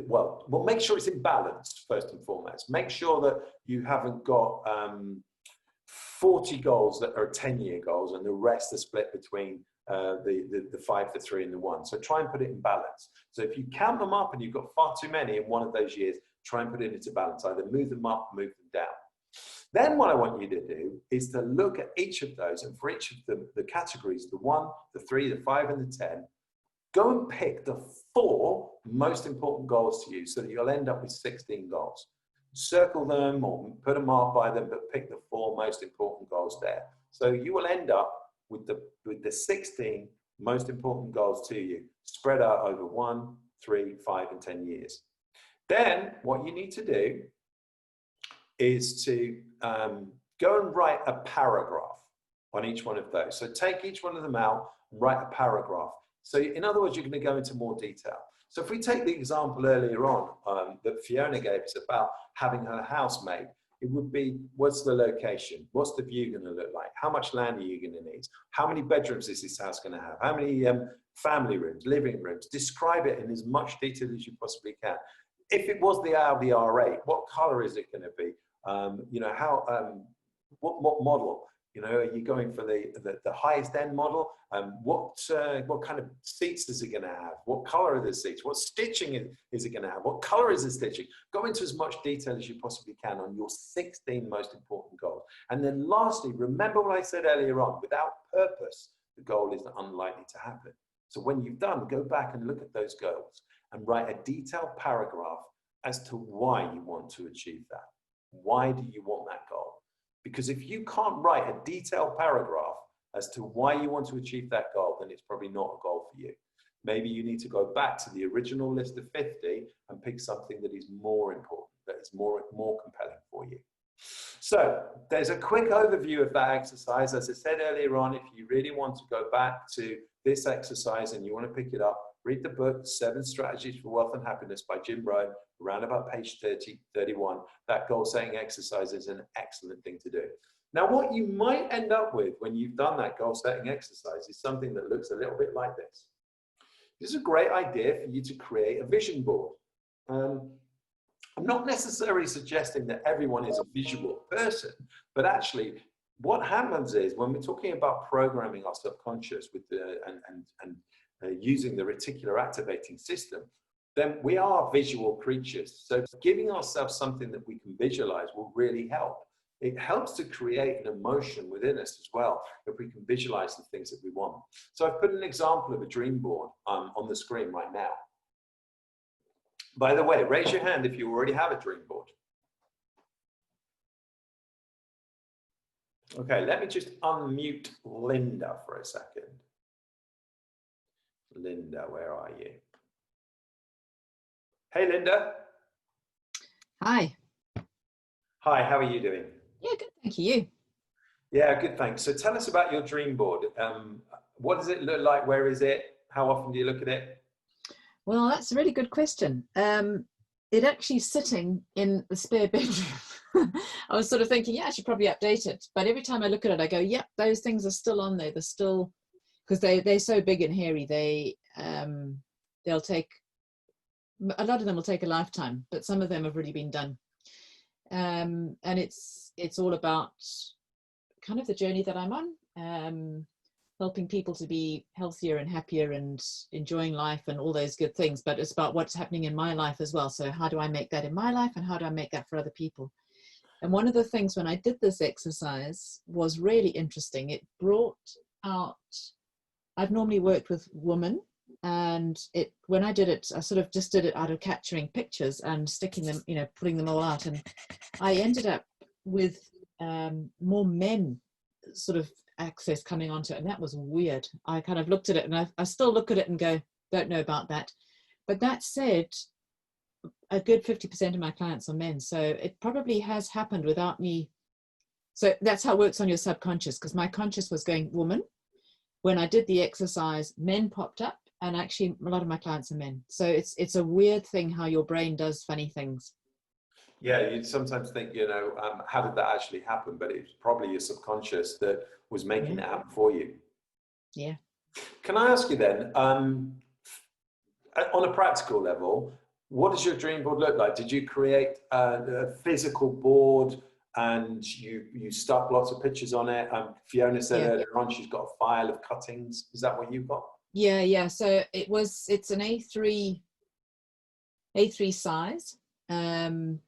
well, make sure it's in balance, first and foremost. Make sure that you haven't got 40 goals that are 10-year goals and the rest are split between the 5, the 3, and the 1. So try and put it in balance. So if you count them up and you've got far too many in one of those years, try and put it into balance. Either move them up, move them down. Then what I want you to do is to look at each of those, and for each of the categories, the 1, the 3, the 5, and the 10, go and pick the 4 most important goals to you so that you'll end up with 16 goals. Circle them or put a mark by them, but pick the 4 most important goals there. So you will end up with the 16 most important goals to you, spread out over 1, 3, 5, and 10 years. Then what you need to do is to go and write a paragraph on each one of those. So take each one of them out and write a paragraph. So in other words, you're going to go into more detail. So if we take the example earlier on that Fiona gave us about having her house made, it would be, what's the location? What's the view going to look like? How much land are you going to need? How many bedrooms is this house going to have? How many family rooms, living rooms? Describe it in as much detail as you possibly can. If it was the Audi R8, what color is it going to be? You know, what model? You know, are you going for the highest end model? What kind of seats is it going to have? What color are the seats? What stitching is it going to have? What color is the stitching? Go into as much detail as you possibly can on your 16 most important goals. And then lastly, remember what I said earlier on, without purpose, the goal is unlikely to happen. So when you've done, go back and look at those goals and write a detailed paragraph as to why you want to achieve that. Why do you want that goal? Because if you can't write a detailed paragraph as to why you want to achieve that goal, then it's probably not a goal for you. Maybe you need to go back to the original list of 50 and pick something that is more important, that is more compelling for you. So there's a quick overview of that exercise. As I said earlier on, if you really want to go back to this exercise and you want to pick it up, read the book, 7 Strategies for Wealth and Happiness by Jim Rohn, around about page 30, 31. That goal-setting exercise is an excellent thing to do. Now, what you might end up with when you've done that goal-setting exercise is something that looks a little bit like this. This is a great idea for you to create a vision board. I'm not necessarily suggesting that everyone is a visual person, but actually what happens is when we're talking about programming our subconscious with using the reticular activating system, then we are visual creatures. So giving ourselves something that we can visualize will really help. It helps to create an emotion within us as well if we can visualize the things that we want. So I've put an example of a dream board on the screen right now. By the way, raise your hand if you already have a dream board. Okay, let me just unmute Linda for a second. Linda, where are you? Hey, Linda. Hi. Hi, how are you doing? Yeah, good, thank you. Yeah, good, thanks. So tell us about your dream board. What does it look like? Where is it? How often do you look at it? Well, that's a really good question. It actually sitting in the spare bedroom. I was sort of thinking, yeah, I should probably update it. But every time I look at it, I go, yep, those things are still on there. They're still, because they're so big and hairy. They'll take, a lot of them will take a lifetime, but some of them have already been done. And it's all about kind of the journey that I'm on, helping people to be healthier and happier and enjoying life and all those good things. But it's about what's happening in my life as well. So how do I make that in my life and how do I make that for other people? And one of the things when I did this exercise was really interesting. It brought out, I've normally worked with women, and when I did it, I sort of just did it out of capturing pictures and sticking them, you know, putting them all out. And I ended up with more men sort of access coming onto it. And that was weird. I kind of looked at it and I still look at it and go, don't know about that. But that said, a good 50% of my clients are men. So it probably has happened without me. So that's how it works on your subconscious, because my conscious was going woman. when I did the exercise, men popped up, and actually a lot of my clients are men. So it's a weird thing how your brain does funny things. Yeah, you sometimes think, you know, how did that actually happen? But it's probably your subconscious that was making it happen for you. Yeah. Can I ask you then, on a practical level, what does your dream board look like? Did you create a physical board and you stuck lots of pictures on it? Fiona said earlier on she's got a file of cuttings. Is that what you've got? Yeah. So it's an A3 size, and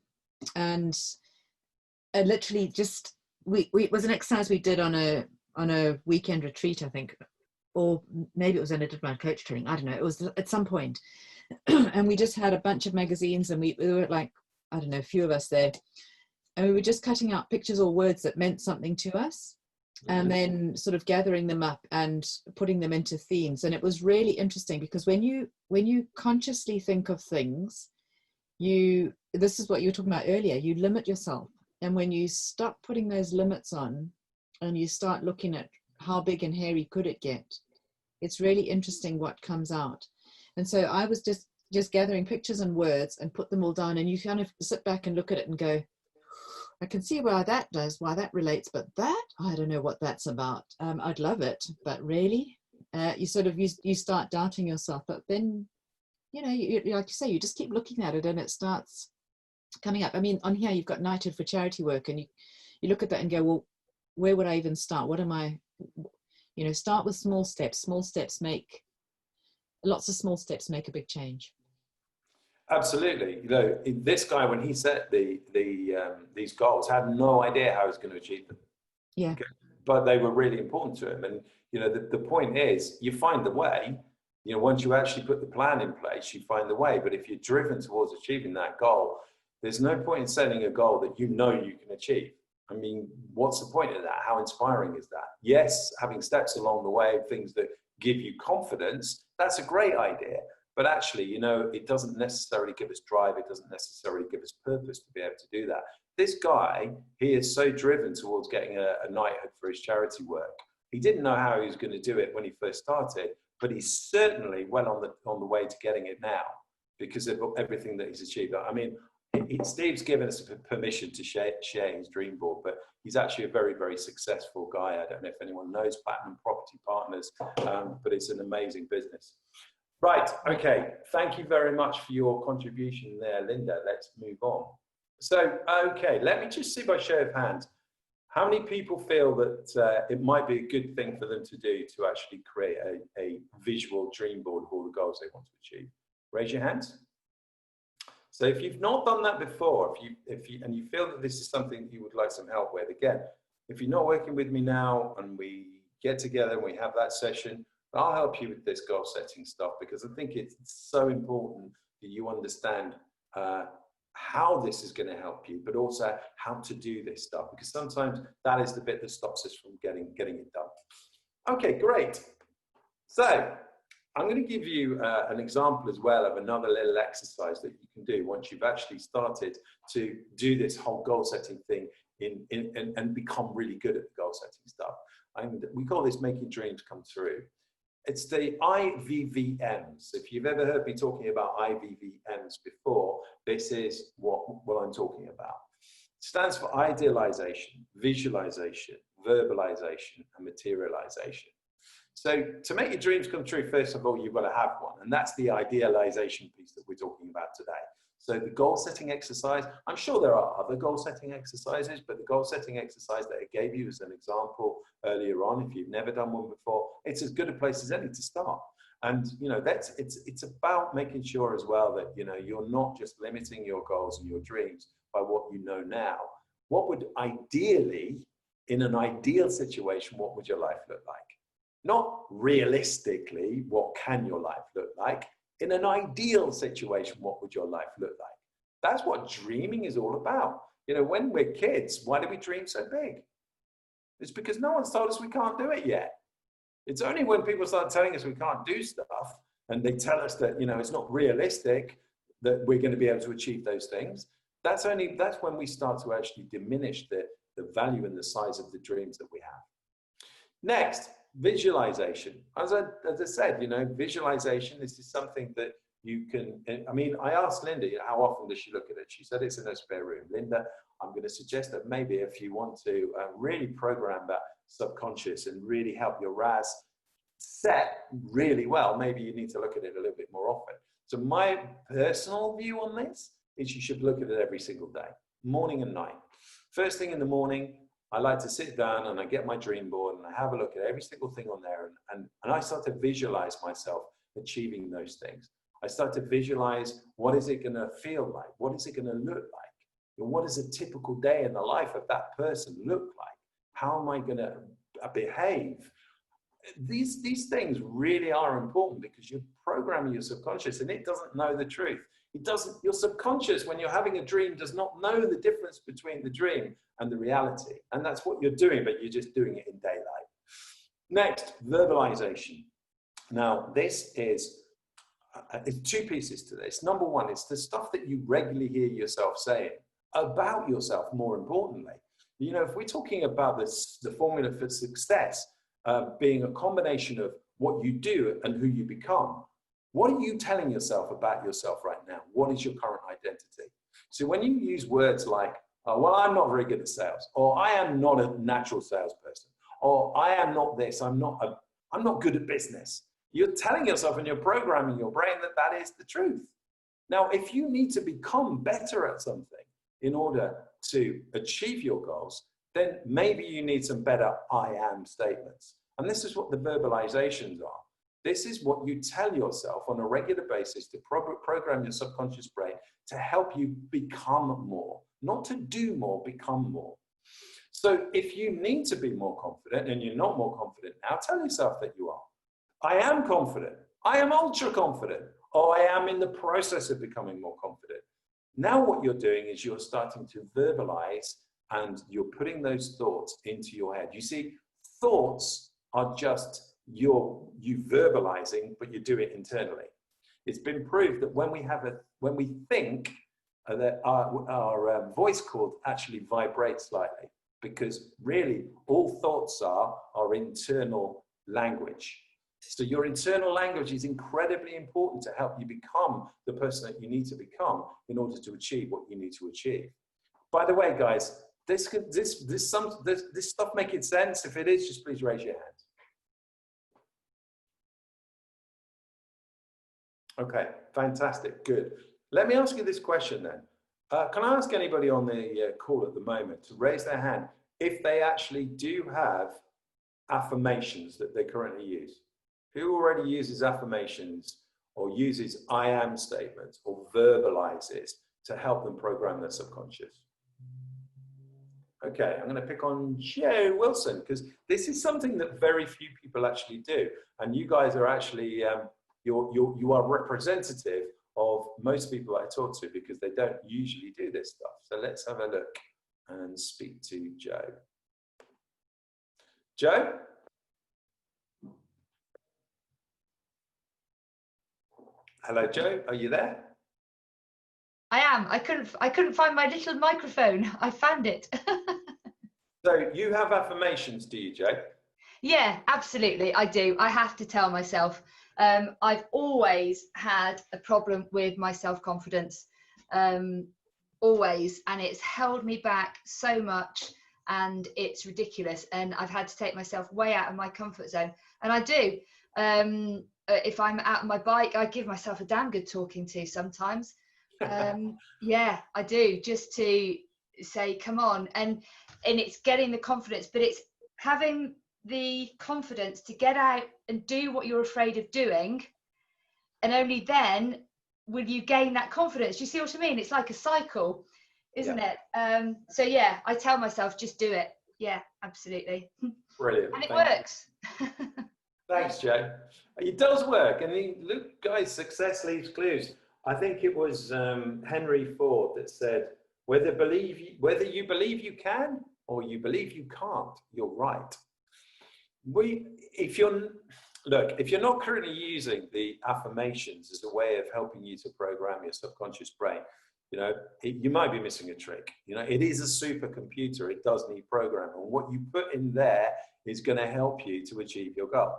literally just it was an exercise we did on a weekend retreat, I think, or maybe it was when I did my coach training. I don't know. It was at some point, and we just had a bunch of magazines, and we were like, I don't know, a few of us there, and we were just cutting out pictures or words that meant something to us, and then sort of gathering them up and putting them into themes. And it was really interesting because when you consciously think of things, this is what you were talking about earlier, you limit yourself. And when you stop putting those limits on and you start looking at how big and hairy could it get, it's really interesting what comes out. And so I was just gathering pictures and words and put them all down, and you kind of sit back and look at it and go, I can see why that relates, but that, I don't know what that's about. I'd love it, but really, you sort of, you start doubting yourself. But then, you know, like you say, you just keep looking at it and it starts coming up. I mean, on here, you've got Knighted for charity work, and you look at that and go, well, where would I even start? What am I, you know, start with small steps. Lots of small steps make a big change. Absolutely. You know, this guy, when he set these goals, had no idea how he was going to achieve them. Yeah. Okay? But they were really important to him. And, you know, the point is, you find the way. You know, once you actually put the plan in place, you find the way. But if you're driven towards achieving that goal, there's no point in setting a goal that you know you can achieve. I mean, what's the point of that? How inspiring is that? Yes, having steps along the way, things that give you confidence, that's a great idea. But actually, you know, it doesn't necessarily give us drive. It doesn't necessarily give us purpose to be able to do that. This guy, he is so driven towards getting a knighthood for his charity work. He didn't know how he was going to do it when he first started, but he's certainly well on the way to getting it now because of everything that he's achieved. I mean, Steve's given us permission to share his dream board, but he's actually a very, very successful guy. I don't know if anyone knows Platinum Property Partners, but it's an amazing business. Right, okay, thank you very much for your contribution there, Linda. Let's move on. So, okay, let me just see by show of hands, how many people feel that it might be a good thing for them to do to actually create a visual dream board of all the goals they want to achieve? Raise your hands. So if you've not done that before, and you feel that this is something you would like some help with, again, if you're not working with me now and we get together and we have that session, I'll help you with this goal setting stuff because I think it's so important that you understand how this is going to help you, but also how to do this stuff, because sometimes that is the bit that stops us from getting it done. Okay, great. So I'm going to give you an example as well of another little exercise that you can do once you've actually started to do this whole goal setting thing and become really good at the goal setting stuff. And we call this making dreams come true. It's the IVVMs. If you've ever heard me talking about IVVMs before, this is what I'm talking about. It stands for idealization, visualization, verbalization, and materialization. So to make your dreams come true, first of all, you've got to have one. And that's the idealization piece that we're talking about today. So the goal setting exercise, I'm sure there are other goal setting exercises, but the goal setting exercise that I gave you as an example earlier on, if you've never done one before, it's as good a place as any to start. And, you know, it's about making sure as well that, you know, you're not just limiting your goals and your dreams by what you know now. What would ideally, in an ideal situation, what would your life look like? Not realistically, what can your life look like? In an ideal situation, what would your life look like? That's what dreaming is all about. You know, when we're kids, why do we dream so big? It's because no one's told us we can't do it yet. It's only when people start telling us we can't do stuff and they tell us that, you know, it's not realistic that we're going to be able to achieve those things. That's when we start to actually diminish the value and the size of the dreams that we have. Next, Visualization. As I said, you know, visualization, this is something that you can, I mean, I asked Linda, how often does she look at it? She said it's in her spare room. Linda, I'm going to suggest that maybe if you want to really program that subconscious and really help your RAS set really well, maybe you need to look at it a little bit more often. So my personal view on this is you should look at it every single day, morning and night. First thing in the morning, I like to sit down and I get my dream board and I have a look at every single thing on there, and I start to visualize myself achieving those things. I start to visualize, what is it going to feel like? What is it going to look like? And what does a typical day in the life of that person look like? How am I going to behave? These things really are important because you're programming your subconscious and it doesn't know the truth. It doesn't, your subconscious, when you're having a dream, does not know the difference between the dream and the reality. And that's what you're doing, but you're just doing it in daylight. Next, verbalization. Now, this is two pieces to this. Number one, it's the stuff that you regularly hear yourself saying about yourself, more importantly. You know, if we're talking about this, the formula for success being a combination of what you do and who you become, what are you telling yourself about yourself right now? What is your current identity? So when you use words like, oh, well, I'm not very good at sales, or I am not a natural salesperson, or I am not this, I'm not good at business. You're telling yourself and you're programming your brain that that is the truth. Now, if you need to become better at something in order to achieve your goals, then maybe you need some better I am statements. And this is what the verbalizations are. This is what you tell yourself on a regular basis to program your subconscious brain to help you become more, not to do more, become more. So if you need to be more confident and you're not more confident now, tell yourself that you are. I am confident. I am ultra confident. Or I am in the process of becoming more confident. Now what you're doing is you're starting to verbalize and you're putting those thoughts into your head. You see, thoughts are just you verbalizing, but you do it internally. It's been proved that when we think, that our voice cord actually vibrates slightly, because really all thoughts are internal language. So your internal language is incredibly important to help you become the person that you need to become in order to achieve what you need to achieve. By the way, guys, this stuff making sense? If it is, just please raise your hand. Okay, fantastic, good. Let me ask you this question then. Can I ask anybody on the call at the moment to raise their hand if they actually do have affirmations that they currently use? Who already uses affirmations or uses I am statements or verbalizes to help them program their subconscious? Okay, I'm going to pick on Joe Wilson because this is something that very few people actually do. And you guys are actually, you are representative of most people I talk to because they don't usually do this stuff. So let's have a look and speak to Joe. Joe? Hello, Joe. Are you there? I am. I couldn't find my little microphone. I found it. So you have affirmations, do you, Joe? Yeah, absolutely. I do. I have to tell myself. I've always had a problem with my self-confidence, always, and it's held me back so much, and it's ridiculous. And I've had to take myself way out of my comfort zone, and I do. If I'm out on my bike, I give myself a damn good talking to sometimes. Yeah, I do, just to say, come on. And it's getting the confidence, but it's having the confidence to get out and do what you're afraid of doing. And only then will you gain that confidence. You see what I mean? It's like a cycle, isn't it? So yeah, I tell myself, just do it. Yeah, absolutely. Brilliant. And it works. Thanks, Joe. It does work. And look, guys, success leaves clues. I think it was Henry Ford that said, whether you believe you can or you believe you can't, you're right. look, if you're not currently using the affirmations as a way of helping you to program your subconscious brain, you know, you might be missing a trick. You know, it is a supercomputer. It does need programming. And what you put in there is going to help you to achieve your goals.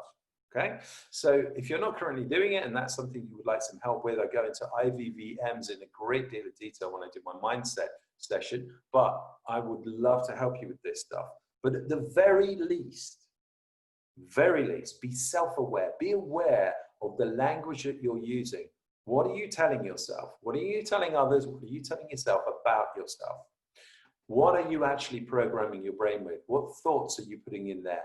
Okay, so if you're not currently doing it and that's something you would like some help with, I go into IVVMs in a great deal of detail when I do my mindset session, but I would love to help you with this stuff. But at the very least, be self-aware, be aware of the language that you're using. What are you telling yourself? What are you telling others? What are you telling yourself about yourself? What are you actually programming your brain with? What thoughts are you putting in there?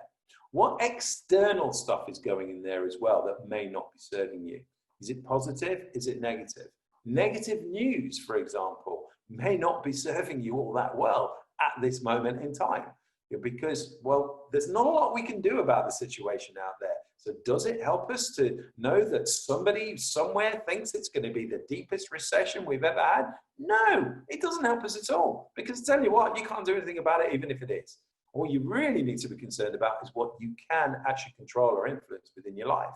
What external stuff is going in there as well that may not be serving you? Is it positive? Is it negative? Negative news, for example, may not be serving you all that well at this moment in time. Because, well, there's not a lot we can do about the situation out there. So does it help us to know that somebody somewhere thinks it's going to be the deepest recession we've ever had? No, it doesn't help us at all. Because tell you what, you can't do anything about it, even if it is. All you really need to be concerned about is what you can actually control or influence within your life.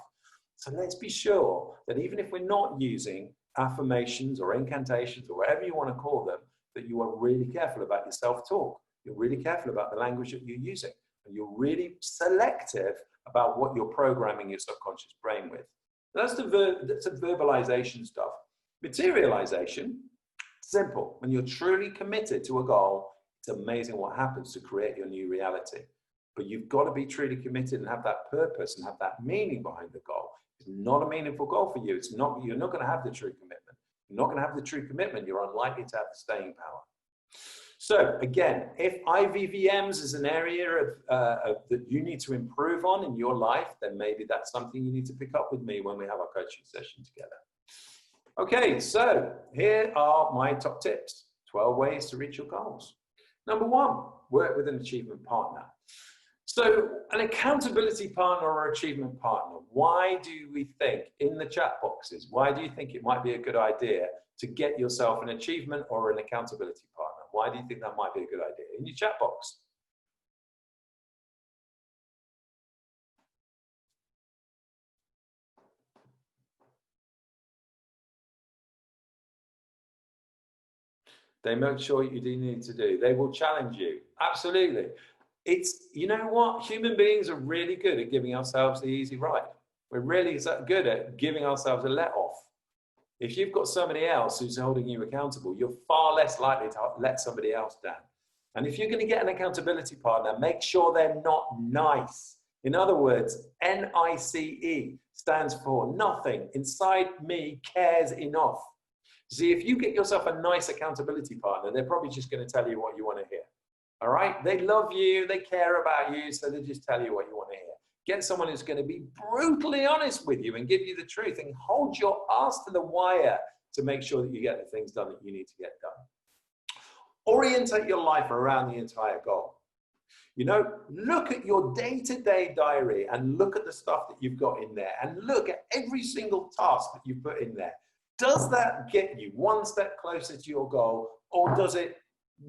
So let's be sure that even if we're not using affirmations or incantations or whatever you want to call them, that you are really careful about your self-talk. You're really careful about the language that you're using. And you're really selective about what you're programming your subconscious brain with. That's the verbalization stuff. Materialization, simple. When you're truly committed to a goal, it's amazing what happens to create your new reality. But you've got to be truly committed and have that purpose and have that meaning behind the goal. It's not a meaningful goal for you. You're not going to have the true commitment. You're not going to have the true commitment. You're unlikely to have the staying power. So again, if IVVMs is an area that you need to improve on in your life, then maybe that's something you need to pick up with me when we have our coaching session together. Okay, so here are my top tips. 12 ways to reach your goals. Number 1, work with an achievement partner. So an accountability partner or achievement partner, why do we think in the chat boxes, why do you think it might be a good idea to get yourself an achievement or an accountability partner? Why do you think that might be a good idea? In your chat box. They make sure you do need to do. They will challenge you. Absolutely. It's, you know what? Human beings are really good at giving ourselves the easy ride. We're really good at giving ourselves a let off. If you've got somebody else who's holding you accountable, you're far less likely to let somebody else down. And if you're going to get an accountability partner, make sure they're not nice. In other words, NICE stands for nothing inside me cares enough. See, if you get yourself a nice accountability partner, they're probably just going to tell you what you want to hear. All right? They love you, they care about you, so they just tell you what you want to hear. Get someone who's going to be brutally honest with you and give you the truth and hold your ass to the wire to make sure that you get the things done that you need to get done. Orientate your life around the entire goal. You know, look at your day-to-day diary and look at the stuff that you've got in there and look at every single task that you put in there. Does that get you one step closer to your goal, or does it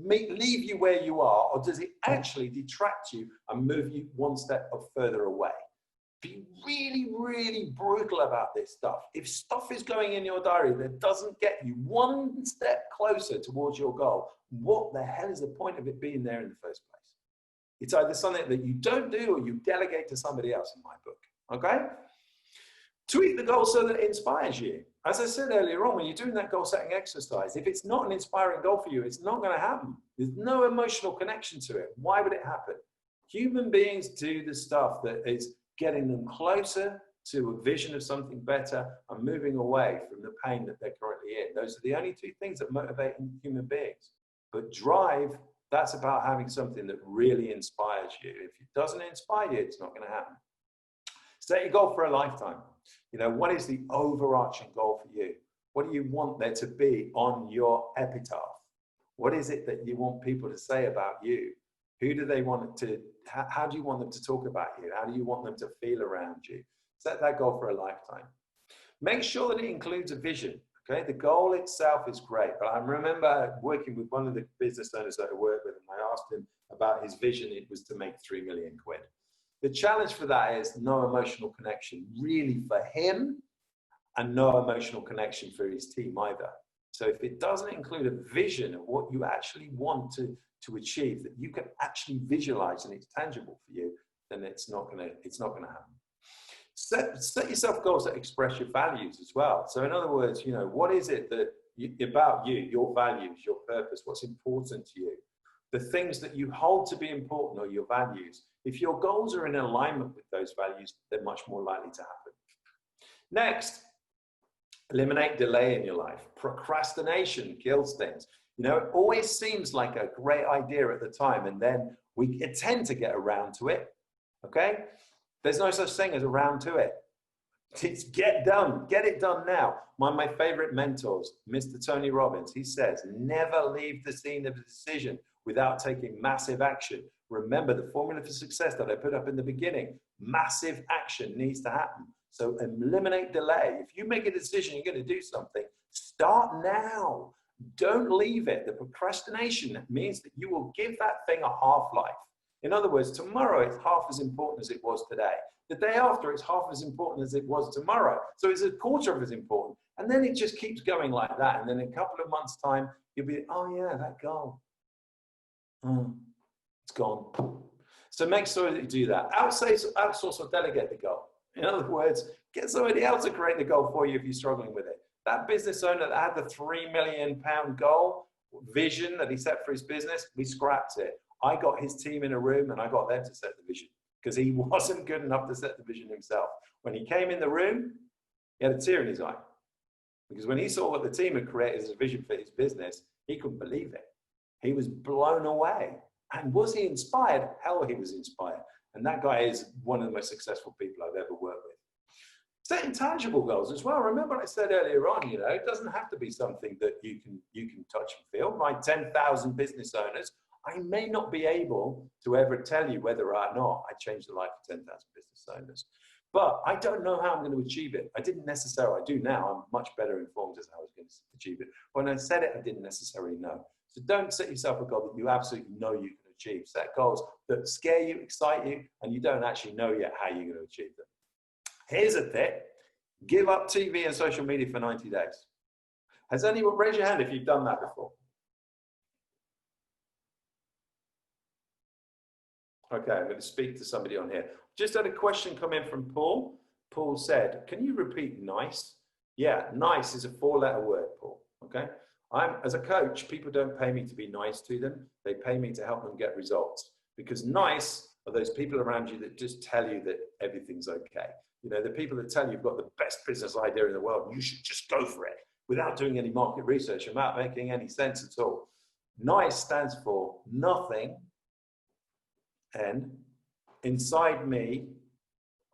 leave you where you are, or does it actually detract you and move you one step further away? Be really, really brutal about this stuff. If stuff is going in your diary that doesn't get you one step closer towards your goal, what the hell is the point of it being there in the first place? It's either something that you don't do or you delegate to somebody else in my book, okay? Tweak the goal so that it inspires you. As I said earlier on, when you're doing that goal setting exercise, if it's not an inspiring goal for you, it's not going to happen. There's no emotional connection to it. Why would it happen? Human beings do the stuff that is getting them closer to a vision of something better and moving away from the pain that they're currently in. Those are the only two things that motivate human beings. But drive, that's about having something that really inspires you. If it doesn't inspire you, it's not going to happen. Set your goal for a lifetime. You know, what is the overarching goal for you? What do you want there to be on your epitaph? What is it that you want people to say about you? Who do they want to, how do you want them to talk about you? How do you want them to feel around you? Set that goal for a lifetime. Make sure that it includes a vision, okay? The goal itself is great, but I remember working with one of the business owners that I worked with, and I asked him about his vision. It was to make 3 million quid. The challenge for that is no emotional connection really for him, and no emotional connection for his team either. So if it doesn't include a vision of what you actually want to achieve, that you can actually visualize and it's tangible for you, then it's not gonna happen. Set yourself goals that express your values as well. So in other words, you know, what is it that about you, your values, your purpose, what's important to you, the things that you hold to be important or your values. If your goals are in alignment with those values, they're much more likely to happen. Next, eliminate delay in your life. Procrastination kills things. You know, it always seems like a great idea at the time, and then we tend to get around to it. Okay? There's no such thing as around to it. It's get done. Get it done now. One of my favorite mentors, Mr. Tony Robbins, he says, never leave the scene of a decision without taking massive action. Remember the formula for success that I put up in the beginning. Massive action needs to happen. So eliminate delay. If you make a decision, you're going to do something, start now. Don't leave it. The procrastination means that you will give that thing a half-life. In other words, tomorrow it's half as important as it was today. The day after, it's half as important as it was tomorrow. So it's a quarter of as important. And then it just keeps going like that. And then in a couple of months' time, you'll be, oh yeah, that goal. It's gone. So make sure that you do that. Outsource or delegate the goal. In other words, get somebody else to create the goal for you if you're struggling with it. That business owner that had the £3 million goal, vision that he set for his business, we scrapped it. I got his team in a room and I got them to set the vision because he wasn't good enough to set the vision himself. When he came in the room, he had a tear in his eye because when he saw what the team had created as a vision for his business, he couldn't believe it. He was blown away. And was he inspired? Hell, he was inspired. And that guy is one of the most successful people I've ever worked with. Setting tangible goals as well. Remember what I said earlier on, you know, it doesn't have to be something that you can touch and feel. My 10,000 business owners, I may not be able to ever tell you whether or not I changed the life of 10,000 business owners. But I don't know how I'm going to achieve it. I didn't necessarily, I do now, I'm much better informed as how I was going to achieve it. When I said it, I didn't necessarily know. So don't set yourself a goal that you absolutely know you can achieve. Set goals that scare you, excite you, and you don't actually know yet how you're going to achieve them. Here's a tip. Give up TV and social media for 90 days. Has anyone, raise your hand if you've done that before. Okay, I'm going to speak to somebody on here. Just had a question come in from Paul. Paul said, can you repeat nice? Yeah, nice is a 4-letter word, Paul. Okay. As a coach, people don't pay me to be nice to them. They pay me to help them get results. Because nice are those people around you that just tell you that everything's okay. You know, the people that tell you you've got the best business idea in the world, you should just go for it without doing any market research, without making any sense at all. Nice stands for nothing. And inside me,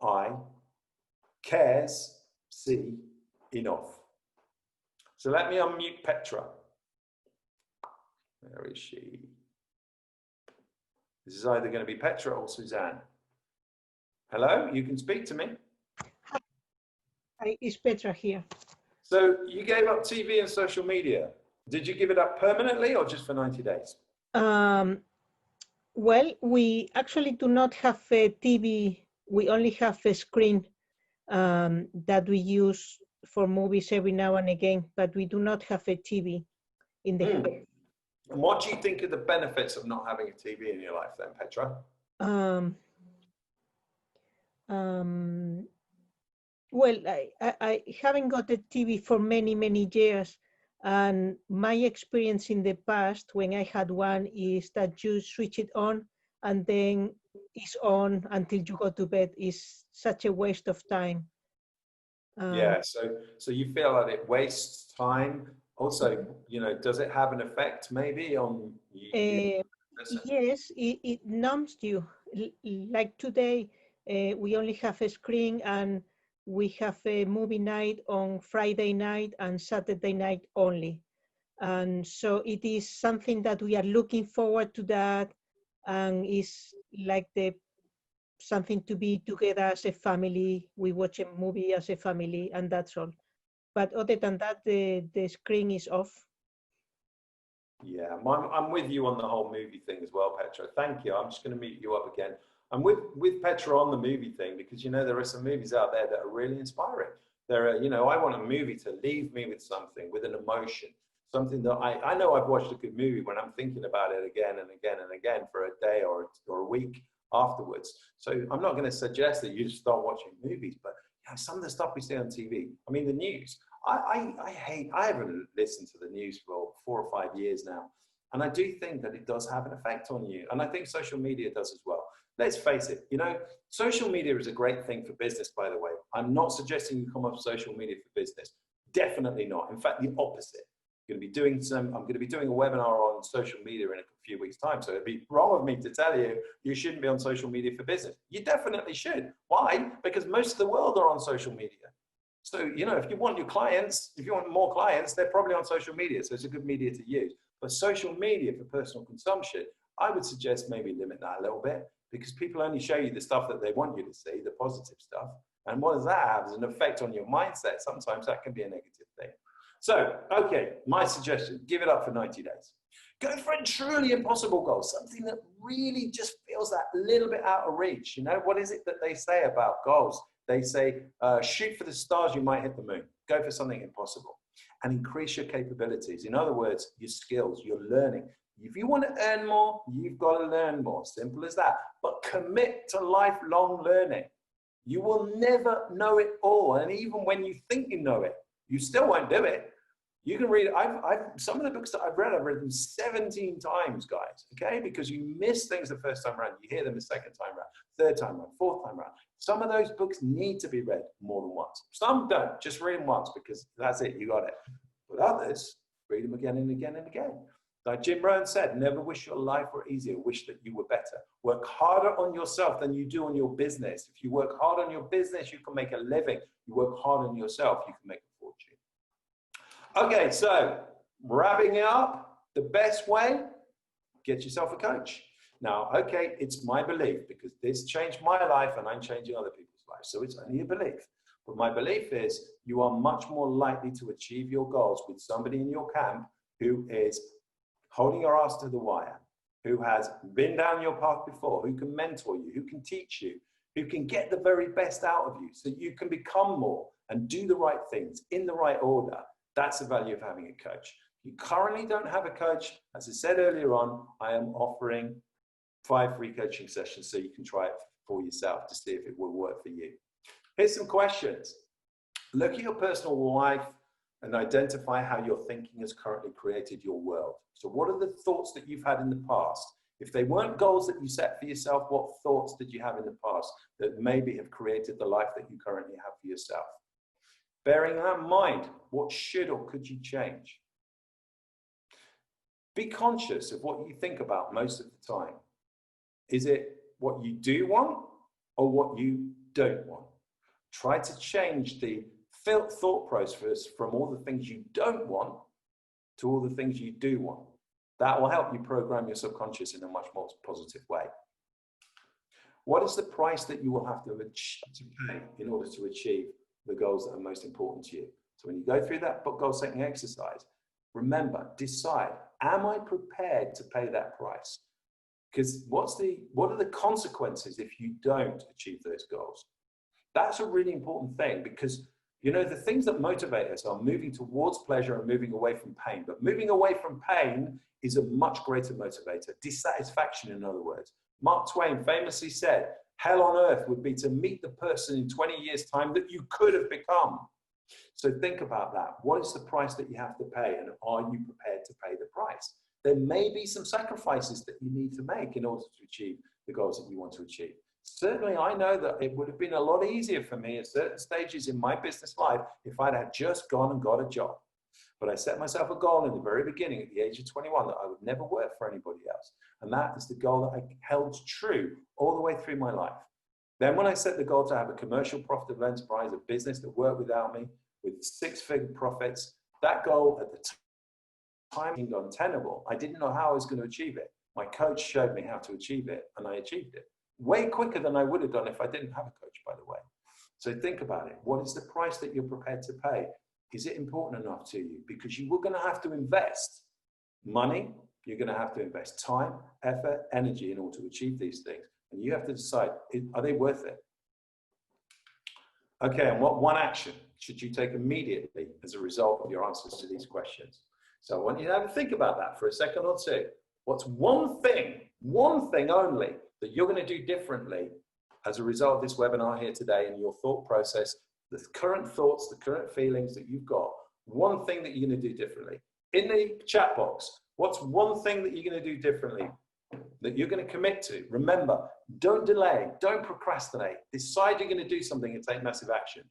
I cares, see, enough. So let me unmute Petra. Where is she? This is either going to be Petra or Suzanne. Hello, you can speak to me. Hi, it's Petra here. So you gave up TV and social media. Did you give it up permanently or just for 90 days? Well, we actually do not have a TV. We only have a screen that we use for movies every now and again, but we do not have a TV in the house. And what do you think are the benefits of not having a TV in your life then, Petra? Well, I haven't got a TV for many, many years. And my experience in the past, when I had one, is that you switch it on and then it's on until you go to bed. Is such a waste of time. Yeah, so you feel like it wastes time. Also, you know, does it have an effect maybe on you? Yes, it numbs you. Like today, we only have a screen and we have a movie night on Friday night and Saturday night only. And so it is something that we are looking forward to that, and is like something to be together as a family. We watch a movie as a family and that's all. But other than that, the screen is off. Yeah, I'm with you on the whole movie thing as well, Petra. Thank you. I'm just going to meet you up again. I'm with Petra on the movie thing because, you know, there are some movies out there that are really inspiring. There are, you know, I want a movie to leave me with something, with an emotion, something that I know I've watched a good movie when I'm thinking about it again and again and again for a day or a week afterwards. So I'm not going to suggest that you just start watching movies, but you know, some of the stuff we see on TV, I mean, the news, I haven't listened to the news for 4 or 5 years now. And I do think that it does have an effect on you. And I think social media does as well. Let's face it, you know, social media is a great thing for business, by the way. I'm not suggesting you come off social media for business. Definitely not. In fact, the opposite. I'm going to be doing a webinar on social media in a few weeks' time. So it'd be wrong of me to tell you, you shouldn't be on social media for business. You definitely should. Why? Because most of the world are on social media. So, you know, if you want more clients, they're probably on social media. So it's a good media to use. But social media for personal consumption, I would suggest maybe limit that a little bit, because people only show you the stuff that they want you to see, the positive stuff. And what does that have as an effect on your mindset? Sometimes that can be a negative thing. So, okay, my suggestion, give it up for 90 days. Go for a truly impossible goal, something that really just feels that little bit out of reach. You know, what is it that they say about goals? They say, shoot for the stars, you might hit the moon. Go for something impossible and increase your capabilities. In other words, your skills, your learning. If you want to earn more, you've got to learn more. Simple as that. But commit to lifelong learning. You will never know it all. And even when you think you know it, you still won't do it. You can read, some of the books that I've read them 17 times, guys, okay? Because you miss things the first time around, you hear them the second time around, third time around, fourth time around. Some of those books need to be read more than once. Some don't, just read them once because that's it, you got it. But others, read them again and again and again. Like Jim Rohn said, never wish your life were easier, wish that you were better. Work harder on yourself than you do on your business. If you work hard on your business, you can make a living. You work hard on yourself, you can make a fortune. Okay, so wrapping it up, the best way, get yourself a coach. Now, okay, it's my belief because this changed my life and I'm changing other people's lives. So it's only a belief. But my belief is you are much more likely to achieve your goals with somebody in your camp who is holding your ass to the wire, who has been down your path before, who can mentor you, who can teach you, who can get the very best out of you so you can become more and do the right things in the right order. That's the value of having a coach. If you currently don't have a coach, as I said earlier on, I am offering 5 free coaching sessions so you can try it for yourself to see if it will work for you. Here's some questions. Look at your personal life and identify how your thinking has currently created your world. So what are the thoughts that you've had in the past? If they weren't goals that you set for yourself, what thoughts did you have in the past that maybe have created the life that you currently have for yourself? Bearing that in mind, what should or could you change? Be conscious of what you think about most of the time. Is it what you do want or what you don't want? Try to change the thought process from all the things you don't want to all the things you do want. That will help you program your subconscious in a much more positive way. What is the price that you will have to pay in order to achieve the goals that are most important to you? So when you go through that goal setting exercise, remember, decide, am I prepared to pay that price? Because what are the consequences if you don't achieve those goals? That's a really important thing because, you know, the things that motivate us are moving towards pleasure and moving away from pain. But moving away from pain is a much greater motivator. Dissatisfaction, in other words. Mark Twain famously said, hell on earth would be to meet the person in 20 years' time that you could have become. So think about that. What is the price that you have to pay? And are you prepared to pay the price? There may be some sacrifices that you need to make in order to achieve the goals that you want to achieve. Certainly, I know that it would have been a lot easier for me at certain stages in my business life if I'd had just gone and got a job. But I set myself a goal in the very beginning at the age of 21 that I would never work for anybody else. And that is the goal that I held true all the way through my life. Then when I set the goal to have a commercial profitable enterprise, a business that worked without me with 6-figure profits, that goal at the time seemed untenable. I didn't know how I was going to achieve it. My coach showed me how to achieve it and I achieved it. Way quicker than I would have done if I didn't have a coach, by the way. So think about it. What is the price that you're prepared to pay? Is it important enough to you? Because you were going to have to invest money, you're going to have to invest time, effort, energy in order to achieve these things. And you have to decide, are they worth it? Okay, and what one action should you take immediately as a result of your answers to these questions? So I want you to have a think about that for a second or two. What's one thing only that you're going to do differently as a result of this webinar here today in your thought process, the current thoughts, the current feelings that you've got, one thing that you're going to do differently? In the chat box, what's one thing that you're going to do differently, that you're going to commit to? Remember, don't delay, don't procrastinate. Decide you're going to do something and take massive action.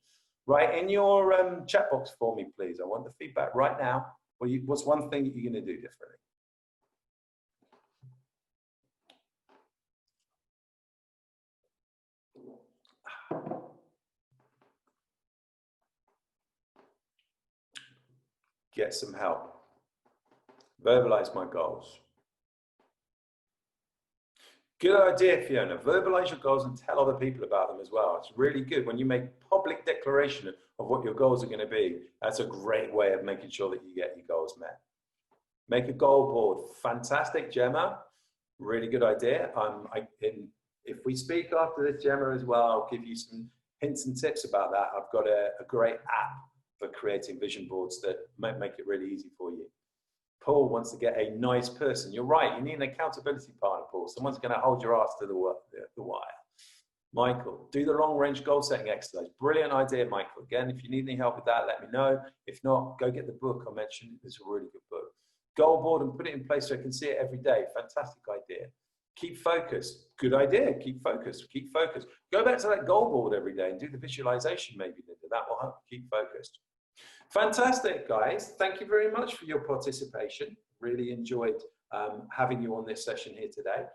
Right, in your chat box for me, please. I want the feedback right now. What's one thing that you're going to do differently? Get some help. Verbalize my goals. Good idea, Fiona. Verbalize your goals and tell other people about them as well. It's really good when you make public declaration of what your goals are going to be. That's a great way of making sure that you get your goals met. Make a goal board. Fantastic, Gemma. Really good idea. If we speak after this, Gemma, as well, I'll give you some hints and tips about that. I've got a great app for creating vision boards that might make it really easy for you. Paul wants to get a nice person. You're right, you need an accountability partner, Paul. Someone's going to hold your ass to the wire. Michael, do the long range goal setting exercise. Brilliant idea, Michael. Again, if you need any help with that, let me know. If not, go get the book I mentioned. It's a really good book. Goal board and put it in place so I can see it every day. Fantastic idea. Keep focused. Good idea. Keep focused. Keep focused. Go back to that goal board every day and do the visualization maybe, Linda. That will help you keep focused. Fantastic, guys. Thank you very much for your participation. Really enjoyed having you on this session here today.